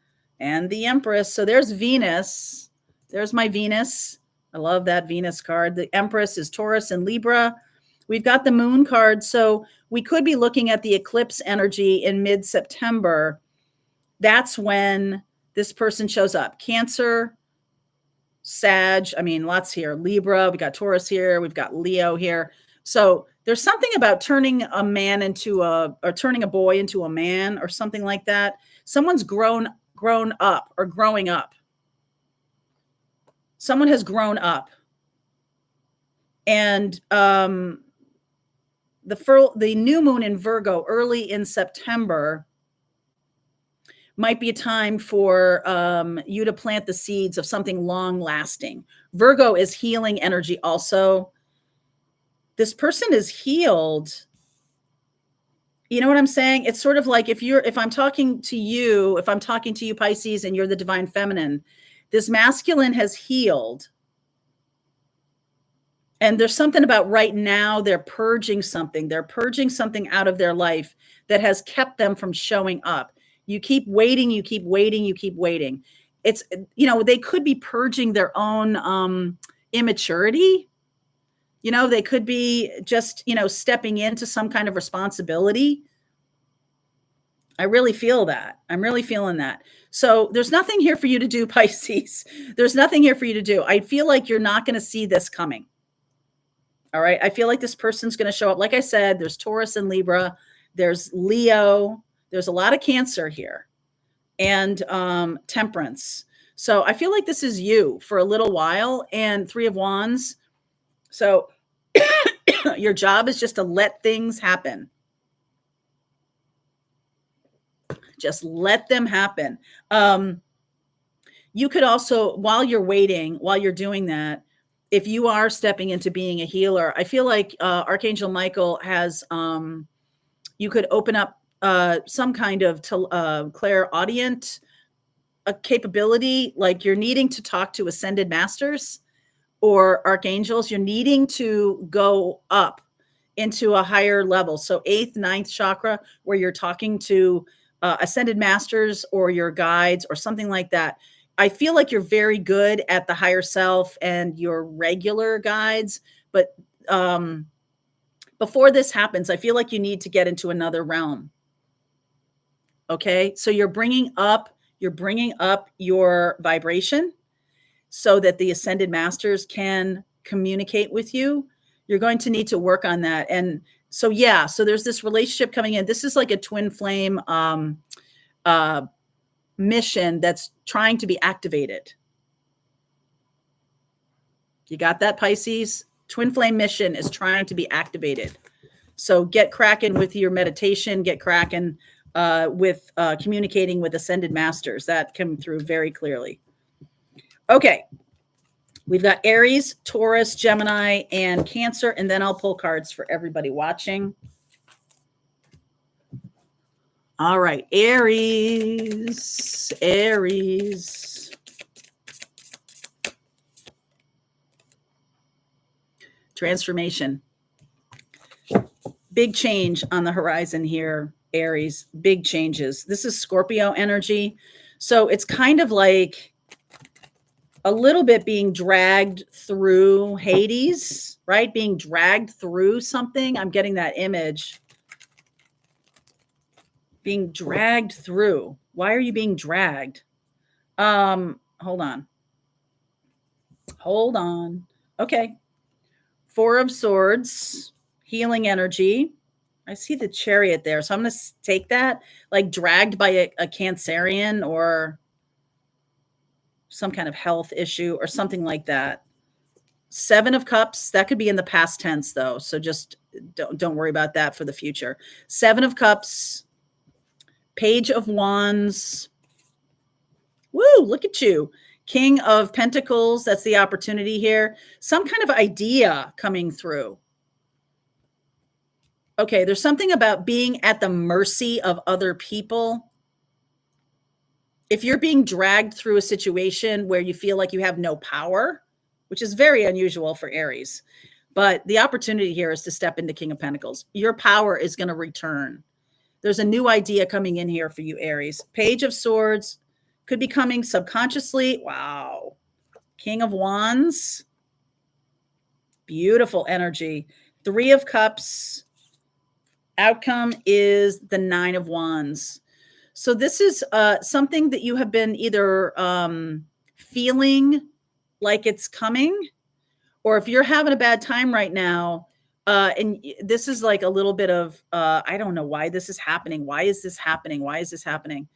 And the Empress. So there's Venus. There's my Venus. I love that Venus card. The Empress is Taurus and Libra. We've got the Moon card. So we could be looking at the eclipse energy in mid-September. That's when this person shows up. Cancer, Sag. I mean, lots here. Libra. We got Taurus here. We've got Leo here. So there's something about turning a man into or turning a boy into a man or something like that. Someone's grown up or growing up. Someone has grown up. And the new moon in Virgo early in September might be a time for you to plant the seeds of something long lasting. Virgo is healing energy also. This person is healed. You know what I'm saying? It's sort of like if I'm talking to you, Pisces, and you're the divine feminine, this masculine has healed. And there's something about right now, they're purging something. They're purging something out of their life that has kept them from showing up. You keep waiting, you keep waiting, you keep waiting. It's, they could be purging their own immaturity. They could be just, stepping into some kind of responsibility. I really feel that. I'm really feeling that. So there's nothing here for you to do, Pisces. There's nothing here for you to do. I feel like you're not going to see this coming. All right. I feel like this person's going to show up. Like I said, there's Taurus and Libra. There's Leo. There's a lot of Cancer here and Temperance. So I feel like this is you for a little while, and Three of Wands. So your job is just to let things happen. Just let them happen. You could also, while you're waiting, while you're doing that, if you are stepping into being a healer, I feel like Archangel Michael has, you could open up some kind of clairaudient capability, like you're needing to talk to ascended masters or archangels. You're needing to go up into a higher level. So 8th, 9th chakra, where you're talking to ascended masters or your guides or something like that. I feel like you're very good at the higher self and your regular guides, but before this happens, I feel like you need to get into another realm. Okay, so you're bringing up your vibration so that the ascended masters can communicate with you. You're going to need to work on that. And so, yeah, so there's this relationship coming in. This is like a twin flame mission that's trying to be activated. You got that, Pisces? Twin flame mission is trying to be activated. So get cracking with your meditation, get cracking with communicating with ascended masters. That came through very clearly. Okay. We've got Aries, Taurus, Gemini, and Cancer, and then I'll pull cards for everybody watching. All right, Aries. Transformation. Big change on the horizon here, Aries. Big changes. This is Scorpio energy. So it's kind of like a little bit being dragged through Hades, right? Being dragged through something. I'm getting that image. Being dragged through. Why are you being dragged? Hold on. Okay. 4 of Swords, healing energy. I see the Chariot there. So I'm going to take that, like dragged by a Cancerian or some kind of health issue or something like that. 7 of Cups, that could be in the past tense though. So just don't worry about that for the future. 7 of Cups, Page of Wands. Woo, look at you. King of Pentacles, that's the opportunity here. Some kind of idea coming through. Okay, there's something about being at the mercy of other people. If you're being dragged through a situation where you feel like you have no power, which is very unusual for Aries, but the opportunity here is to step into King of Pentacles. Your power is going to return. There's a new idea coming in here for you, Aries. Page of Swords could be coming subconsciously. Wow. King of Wands. Beautiful energy. 3 of Cups. Outcome is the 9 of Wands. So this is something that you have been either feeling like it's coming, or if you're having a bad time right now, and this is like a little bit of, I don't know why this is happening. Why is this happening? Why is this happening?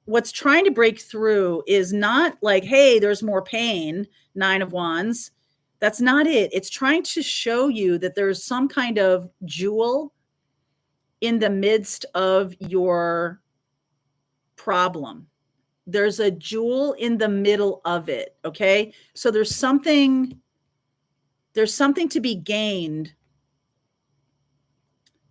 What's trying to break through is not like, hey, there's more pain, 9 of Wands. That's not it. It's trying to show you that there's some kind of jewel in the midst of your problem. There's a jewel in the middle of it. Okay. So there's something to be gained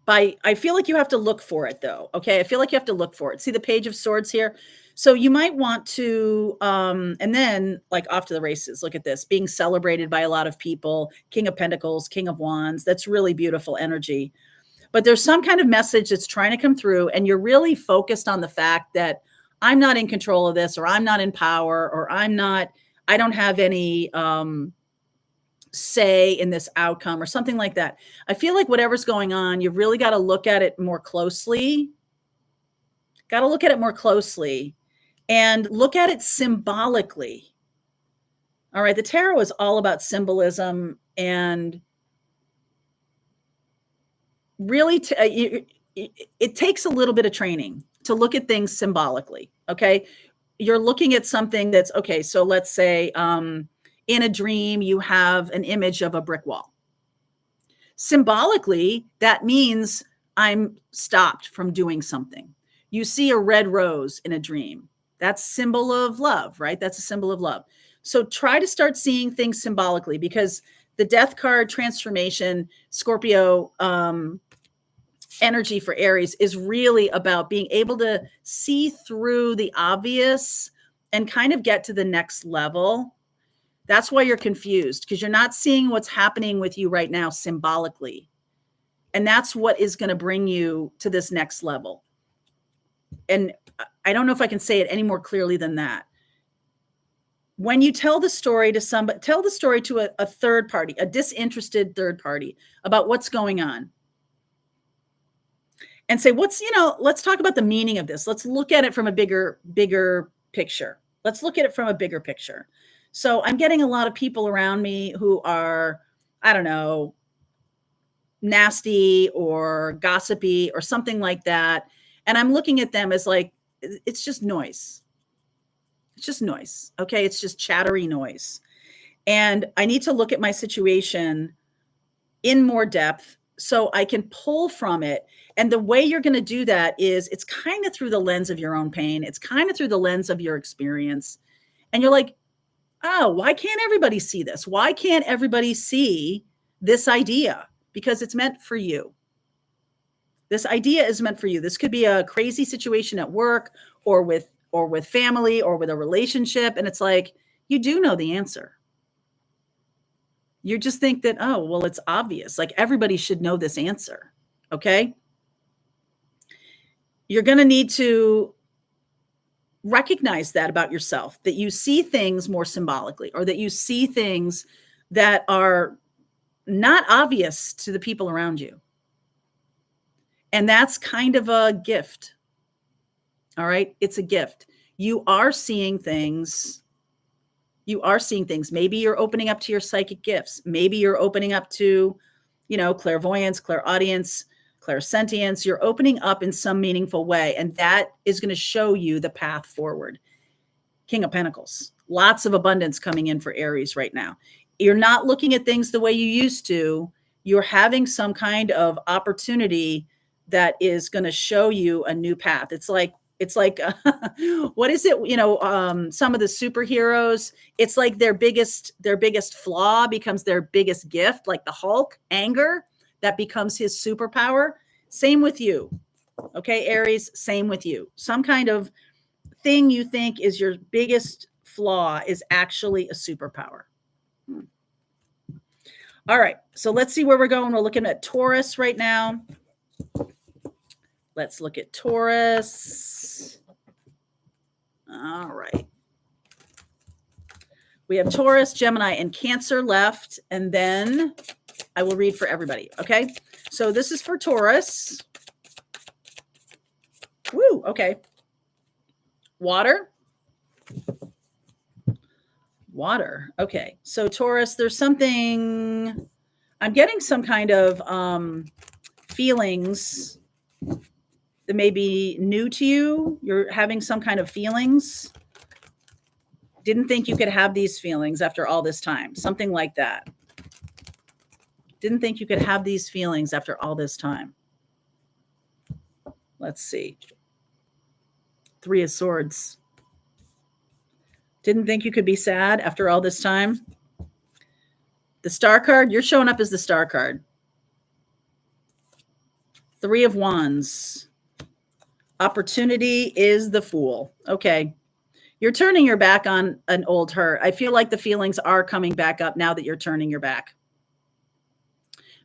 by, I feel like you have to look for it though. Okay. I feel like you have to look for it. See the Page of Swords here. So you might want to, and then like off to the races, look at this, being celebrated by a lot of people, King of Pentacles, King of Wands. That's really beautiful energy. But there's some kind of message that's trying to come through, and you're really focused on the fact that I'm not in control of this, or I'm not in power, or I don't have any say in this outcome or something like that. I feel like whatever's going on, you've really got to look at it more closely Got to look at it more closely and look at it symbolically. All right. The tarot is all about symbolism, and really it takes a little bit of training to look at things symbolically. Okay. You're looking at something that's okay. So let's say in a dream, you have an image of a brick wall. Symbolically, that means I'm stopped from doing something. You see a red rose in a dream. That's symbol of love, right? That's a symbol of love. So try to start seeing things symbolically, because the death card transformation, Scorpio energy for Aries, is really about being able to see through the obvious and kind of get to the next level. That's why you're confused, because you're not seeing what's happening with you right now symbolically. And that's what is going to bring you to this next level. And I don't know if I can say it any more clearly than that. When you tell the story to somebody, tell the story to a third party, a disinterested third party, about what's going on. And say, let's talk about the meaning of this. Let's look at it from a bigger picture. Let's look at it from a bigger picture. So I'm getting a lot of people around me who are, I don't know, nasty or gossipy or something like that. And I'm looking at them as like, it's just noise. It's just noise. Okay. It's just chattery noise. And I need to look at my situation in more depth so I can pull from it. And the way you're going to do that is it's kind of through the lens of your own pain. It's kind of through the lens of your experience. And you're like, oh, why can't everybody see this? Why can't everybody see this idea? Because it's meant for you. This idea is meant for you. This could be a crazy situation at work or with family or with a relationship. And it's like, you do know the answer. You just think that, oh, well, it's obvious. Like everybody should know this answer. Okay. You're going to need to recognize that about yourself, that you see things more symbolically, or that you see things that are not obvious to the people around you. And that's kind of a gift. All right. It's a gift. You are seeing things. Maybe you're opening up to your psychic gifts. Maybe you're opening up to, clairvoyance, clairaudience, clairsentience. You're opening up in some meaningful way. And that is going to show you the path forward. King of Pentacles, lots of abundance coming in for Aries right now. You're not looking at things the way you used to. You're having some kind of opportunity that is going to show you a new path. It's like what is it? Some of the superheroes, it's like their biggest flaw becomes their biggest gift, like the Hulk, anger, that becomes his superpower. Same with you. Okay, Aries, same with you. Some kind of thing you think is your biggest flaw is actually a superpower. All right, so let's see where we're going. We're looking at Taurus right now. Let's look at Taurus. All right. We have Taurus, Gemini, and Cancer left, and then I will read for everybody. Okay. So this is for Taurus. Woo. Okay. Water. Okay. So Taurus, there's something, I'm getting some kind of feelings that may be new to you. You're having some kind of feelings. Didn't think you could have these feelings after all this time. Something like that. Didn't think you could have these feelings after all this time. Let's see. 3 of Swords. Didn't think you could be sad after all this time. The Star card, you're showing up as the Star card. 3 of Wands. Opportunity is the Fool. Okay. You're turning your back on an old hurt. I feel like the feelings are coming back up now that you're turning your back.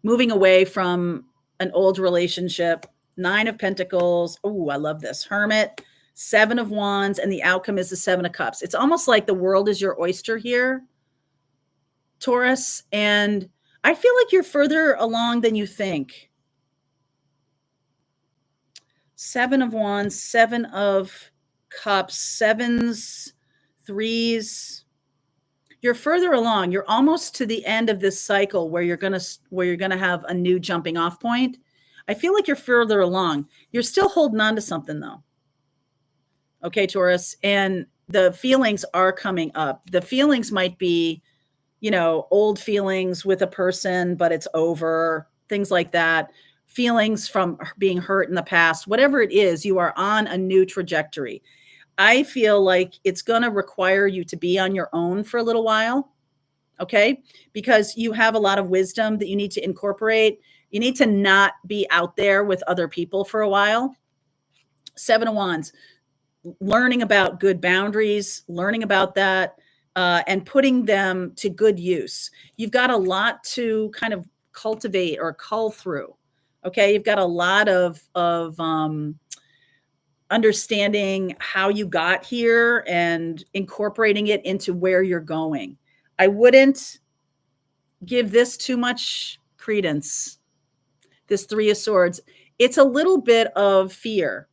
Moving away from an old relationship. 9 of Pentacles. Oh, I love this. Hermit. 7 of Wands. And the outcome is the 7 of Cups. It's almost like the world is your oyster here, Taurus. And I feel like you're further along than you think. Seven of Wands, Seven of Cups, sevens, threes. You're further along. You're almost to the end of this cycle where you're going to have a new jumping off point. I feel like you're further along. You're still holding on to something though. Okay, Taurus, and the feelings are coming up. The feelings might be, old feelings with a person, but it's over, things like that. Feelings from being hurt in the past, whatever it is, you are on a new trajectory. I feel like it's going to require you to be on your own for a little while. Okay. Because you have a lot of wisdom that you need to incorporate. You need to not be out there with other people for a while. Seven of Wands, learning about good boundaries, learning about that, and putting them to good use. You've got a lot to kind of cultivate or cull through. Okay. You've got a lot of understanding how you got here and incorporating it into where you're going. I wouldn't give this too much credence. This Three of Swords, it's a little bit of fear,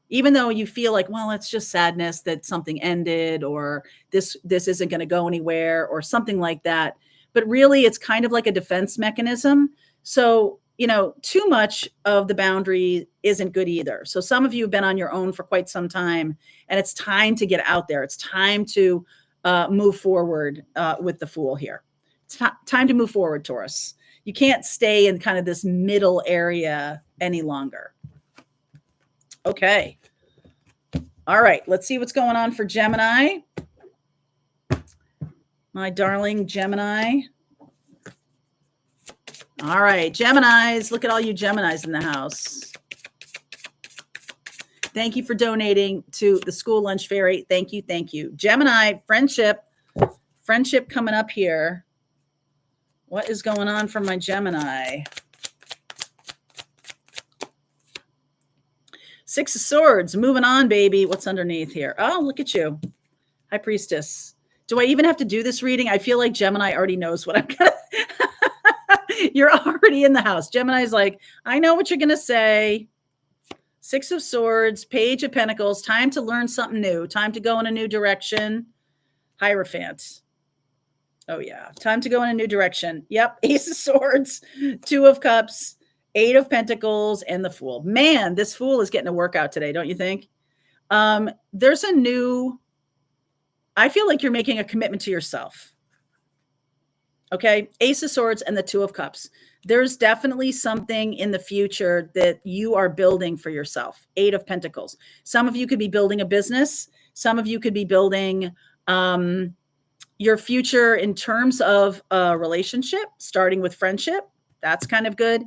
even though you feel like, well, it's just sadness that something ended, or this isn't going to go anywhere, or something like that. But really, it's kind of like a defense mechanism. So, too much of the boundary isn't good either. So some of you have been on your own for quite some time, and it's time to get out there. It's time to move forward with the Fool here. It's time to move forward, Taurus. You can't stay in kind of this middle area any longer. Okay. All right. Let's see what's going on for Gemini. My darling Gemini. All right, Geminis. Look at all you Geminis in the house. Thank you for donating to the School Lunch Fairy. Thank you. Thank you. Gemini, friendship coming up here. What is going on for my Gemini? Six of Swords, moving on, baby. What's underneath here? Oh, look at you. High Priestess. Do I even have to do this reading? I feel like Gemini already knows what I'm going to... You're already in the house. Gemini's like, I know what you're going to say. Six of Swords, Page of Pentacles, time to learn something new, time to go in a new direction. Hierophant. Oh, yeah. Time to go in a new direction. Yep. Ace of Swords, Two of Cups, Eight of Pentacles, and the Fool. Man, this Fool is getting a workout today, don't you think? There's a new... I feel like you're making a commitment to yourself. Okay. Ace of Swords and the Two of Cups. There's definitely something in the future that you are building for yourself. Eight of Pentacles. Some of you could be building a business. Some of you could be building your future in terms of a relationship, starting with friendship. That's kind of good.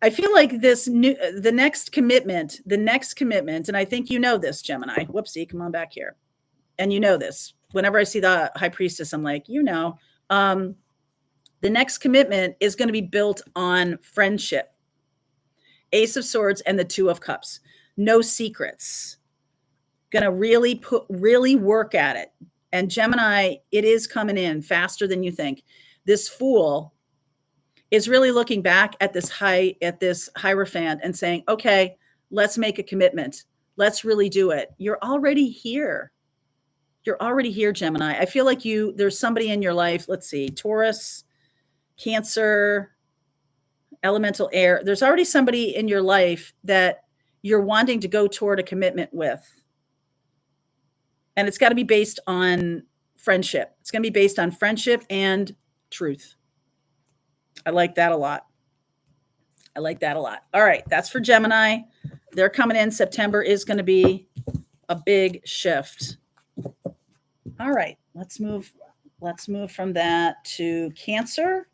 I feel like the next commitment, and I think you know this, Gemini. Whoopsie, come on back here. And you know this. Whenever I see the High Priestess, I'm like, the next commitment is going to be built on friendship. Ace of Swords and the Two of Cups. No secrets. Going to really work at it. And Gemini, it is coming in faster than you think. This Fool is really looking back at this Hierophant and saying, okay, let's make a commitment. Let's really do it. You're already here. You're already here, Gemini. I feel like there's somebody in your life. Let's see, Taurus, Cancer, elemental air. There's already somebody in your life that you're wanting to go toward a commitment with. And it's got to be based on friendship. It's going to be based on friendship and truth. I like that a lot. All right. That's for Gemini. They're coming in. September is going to be a big shift. All right, let's move from that to Cancer.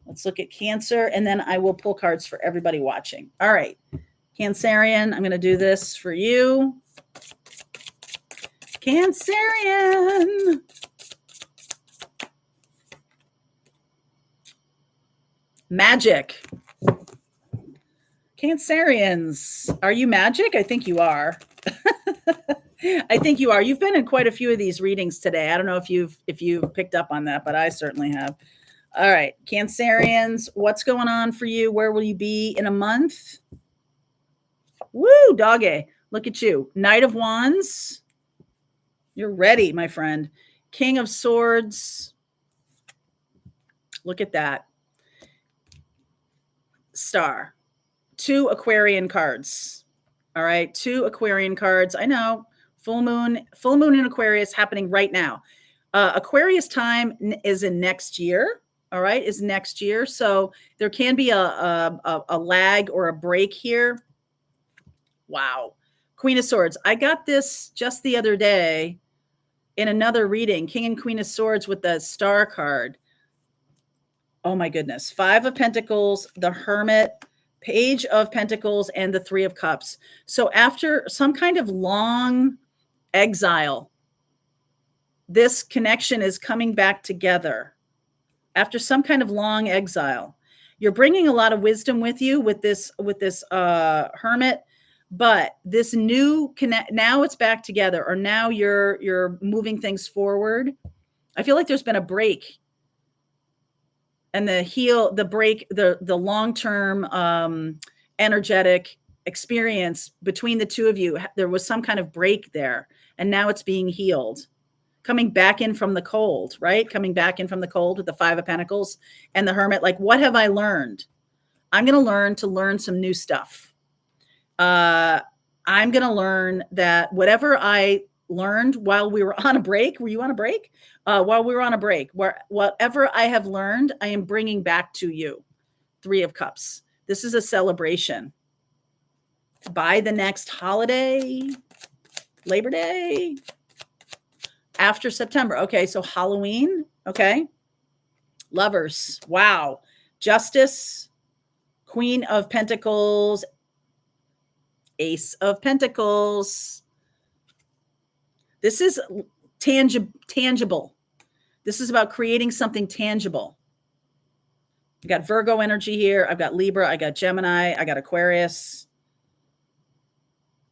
Let's look at Cancer, and then I will pull cards for everybody watching. All right, Cancerian, I'm going to do this for you. Cancerian. Magic. Cancerians, are you magic? I think you are. I think you are. You've been in quite a few of these readings today. I don't know if you've picked up on that, but I certainly have. All right, Cancerians, what's going on for you? Where will you be in a month? Woo, doggy. Look at you. Knight of Wands. You're ready, my friend. King of Swords. Look at that. Star. 2 Aquarian cards. All right, 2 Aquarian cards. I know. Full moon in Aquarius happening right now. Aquarius time is in next year. All right, is next year. So there can be a lag or a break here. Wow. Queen of Swords. I got this just the other day in another reading. King and Queen of Swords with the Star card. Oh my goodness. 5 of Pentacles, the Hermit, Page of Pentacles, and the 3 of Cups. So after some kind of long exile, this connection is coming back together. After some kind of long exile, you're bringing a lot of wisdom with you with this Hermit, but this new connect, now it's back together, or now you're moving things forward. I feel like there's been a break, and the long-term energetic experience between the two of you, there was some kind of break there, and now it's being healed. Coming back in from the cold, right? Coming back in from the cold with the 5 of Pentacles and the Hermit. Like, what have I learned? I'm going to learn some new stuff. I'm going to learn that whatever I learned while we were on a break, were you on a break? While we were on a break, whatever I have learned, I am bringing back to you. 3 of Cups. This is a celebration. By the next holiday, Labor Day, after September. Okay, so Halloween. Okay. Lovers. Wow. Justice. Queen of Pentacles. Ace of Pentacles. This is tangible. This is about creating something tangible. I got Virgo energy here. I've got Libra. I got Gemini. I got Aquarius.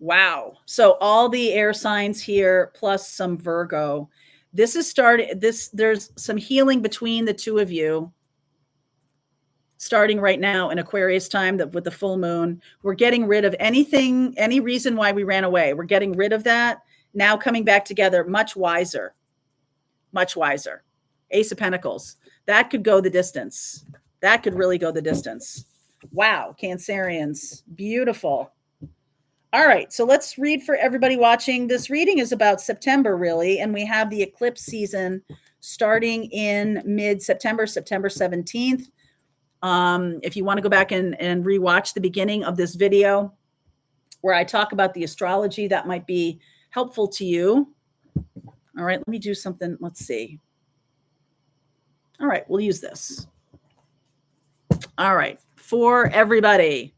Wow. So all the air signs here, plus some Virgo. This is there's some healing between the two of you starting right now in Aquarius time, with the full moon. We're getting rid of any reason why we ran away. We're getting rid of that. Now coming back together, much wiser. Much wiser. Ace of Pentacles. That could go the distance. That could really go the distance. Wow. Cancerians. Beautiful. All right, so let's read for everybody watching. This reading is about September, really, and we have the eclipse season starting in mid-September, September 17th. If you want to go back and rewatch the beginning of this video where I talk about the astrology, that might be helpful to you. All right, let me do something. Let's see. All right, we'll use this. All right, for everybody.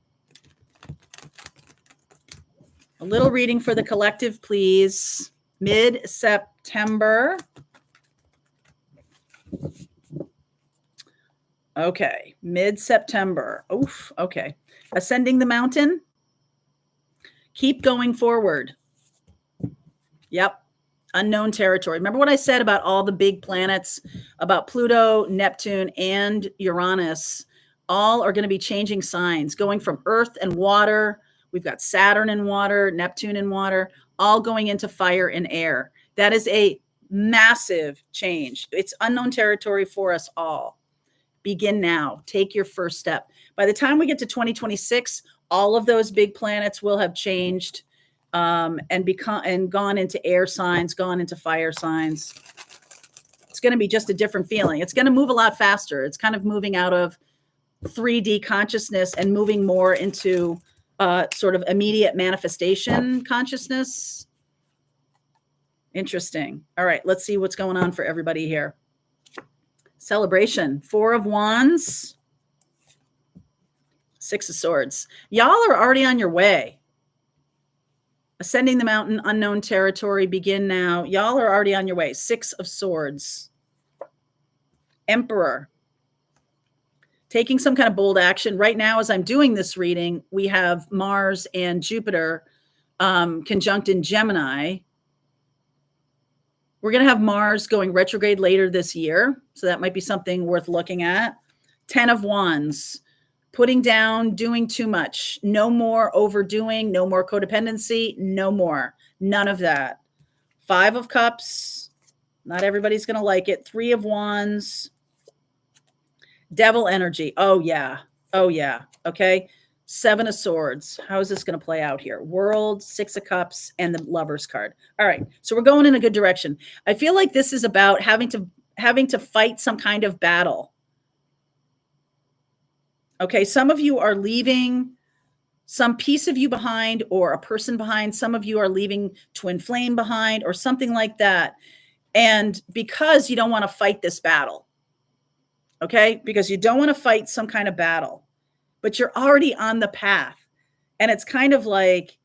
A little reading for the collective, please. Mid-September. Okay, mid-September. Oof, okay. Ascending the mountain. Keep going forward. Yep. Unknown territory. Remember what I said about all the big planets, about Pluto, Neptune, and Uranus? All are going to be changing signs, going from earth and water. We've got Saturn in water, Neptune in water, all going into fire and air. That is a massive change. It's unknown territory for us all. Begin now. Take your first step. By the time we get to 2026, all of those big planets will have changed and gone into air signs, gone into fire signs. It's going to be just a different feeling. It's going to move a lot faster. It's kind of moving out of 3D consciousness and moving more into sort of immediate manifestation consciousness. Interesting. All right, let's see what's going on for everybody here. Celebration. 4 of Wands. 6 of Swords. Y'all are already on your way. Ascending the mountain, unknown territory, begin now. Y'all are already on your way. 6 of Swords. Emperor. Taking some kind of bold action. Right now, as I'm doing this reading, we have Mars and Jupiter conjunct in Gemini. We're going to have Mars going retrograde later this year. So that might be something worth looking at. 10 of Wands. putting down, doing too much. No more overdoing, no more codependency, no more. None of that. 5 of Cups. Not everybody's going to like it. 3 of Wands. Devil energy. Oh, yeah. Oh, yeah. Okay. 7 of Swords. How is this going to play out here? World, 6 of Cups, and the Lovers card. All right. So we're going in a good direction. I feel like this is about having to fight some kind of battle. Okay. Some of you are leaving some piece of you behind or a person behind. Some of you are leaving twin flame behind or something like that. And because you don't want to fight this battle. Okay. Because you don't want to fight some kind of battle, but you're already on the path. And it's kind of like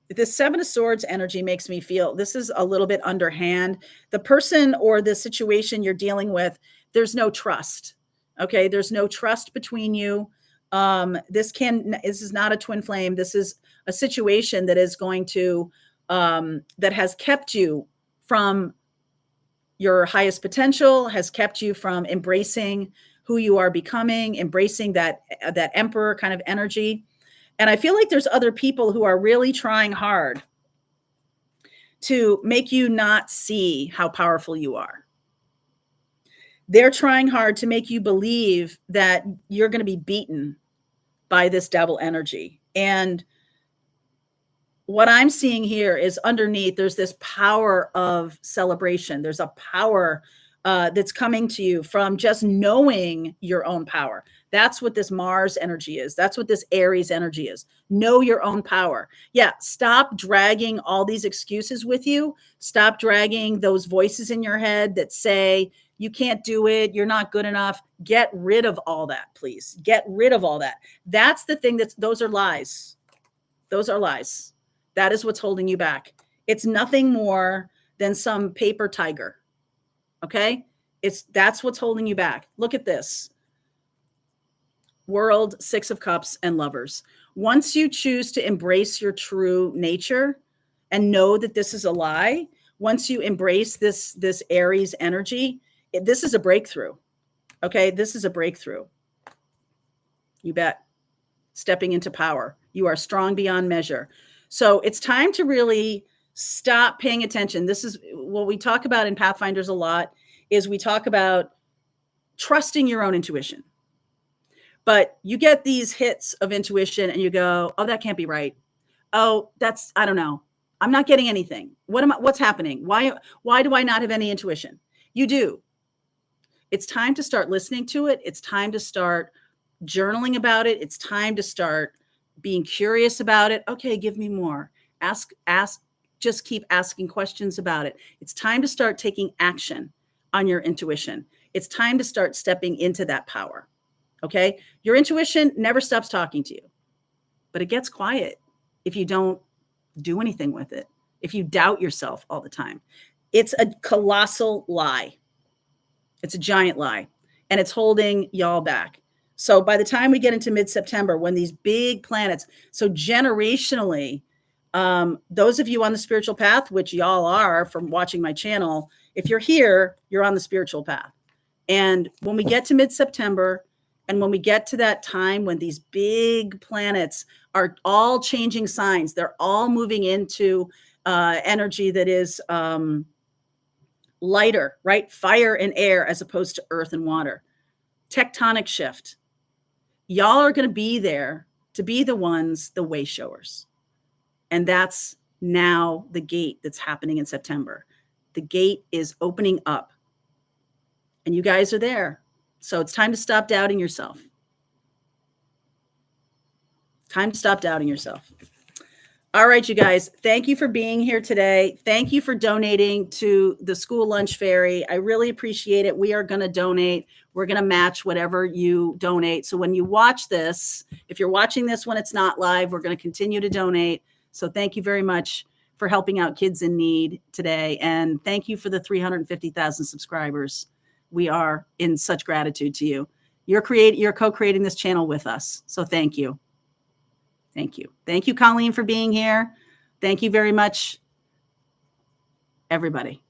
this 7 of Swords energy makes me feel this is a little bit underhand. The person or the situation you're dealing with, there's no trust. Okay. There's no trust between you. This is not a twin flame. This is a situation that is going to, that has kept you from your highest potential, has kept you from embracing who you are becoming, embracing that emperor kind of energy. And I feel like there's other people who are really trying hard to make you not see how powerful you are. They're trying hard to make you believe that you're going to be beaten by this devil energy. And what I'm seeing here is underneath, there's this power of celebration. There's a power that's coming to you from just knowing your own power. That's what this Mars energy is. That's what this Aries energy is. Know your own power. Yeah, stop dragging all these excuses with you. Stop dragging those voices in your head that say, you can't do it, you're not good enough. Get rid of all that, please. Get rid of all that. That's the thing those are lies. Those are lies. That is what's holding you back. It's nothing more than some paper tiger. Okay? That's what's holding you back. Look at this. World, 6 of Cups, and Lovers. Once you choose to embrace your true nature and know that this is a lie, once you embrace this Aries energy, this is a breakthrough. Okay? This is a breakthrough. You bet. Stepping into power. You are strong beyond measure. So it's time to really stop paying attention. This is what we talk about in Pathfinders a lot, is we talk about trusting your own intuition. But you get these hits of intuition and you go, oh, that can't be right. Oh, I don't know. I'm not getting anything. What's happening? Why do I not have any intuition? You do. It's time to start listening to it. It's time to start journaling about it. It's time to start being curious about it. Okay, give me more. Ask, just keep asking questions about it. It's time to start taking action on your intuition. It's time to start stepping into that power. Okay? Your intuition never stops talking to you, but it gets quiet if you don't do anything with it, if you doubt yourself all the time. It's a colossal lie. It's a giant lie, and it's holding y'all back. So by the time we get into mid-September, when these big planets, so generationally, those of you on the spiritual path, which y'all are from watching my channel, if you're here, you're on the spiritual path. And when we get to mid-September, and when we get to that time when these big planets are all changing signs, they're all moving into energy that is lighter, right? Fire and air as opposed to earth and water. Tectonic shift. Y'all are going to be there to be the ones, the way showers. And that's now the gate that's happening in September. The gate is opening up. And you guys are there. So it's time to stop doubting yourself. Time to stop doubting yourself. All right, you guys, thank you for being here today. Thank you for donating to the School Lunch Fairy. I really appreciate it. We are going to donate. We're going to match whatever you donate. So when you watch this, if you're watching this when it's not live, we're going to continue to donate. So thank you very much for helping out kids in need today. And thank you for the 350,000 subscribers. We are in such gratitude to you. You're co-creating this channel with us. So thank you. Thank you. Thank you, Colleen, for being here. Thank you very much, everybody.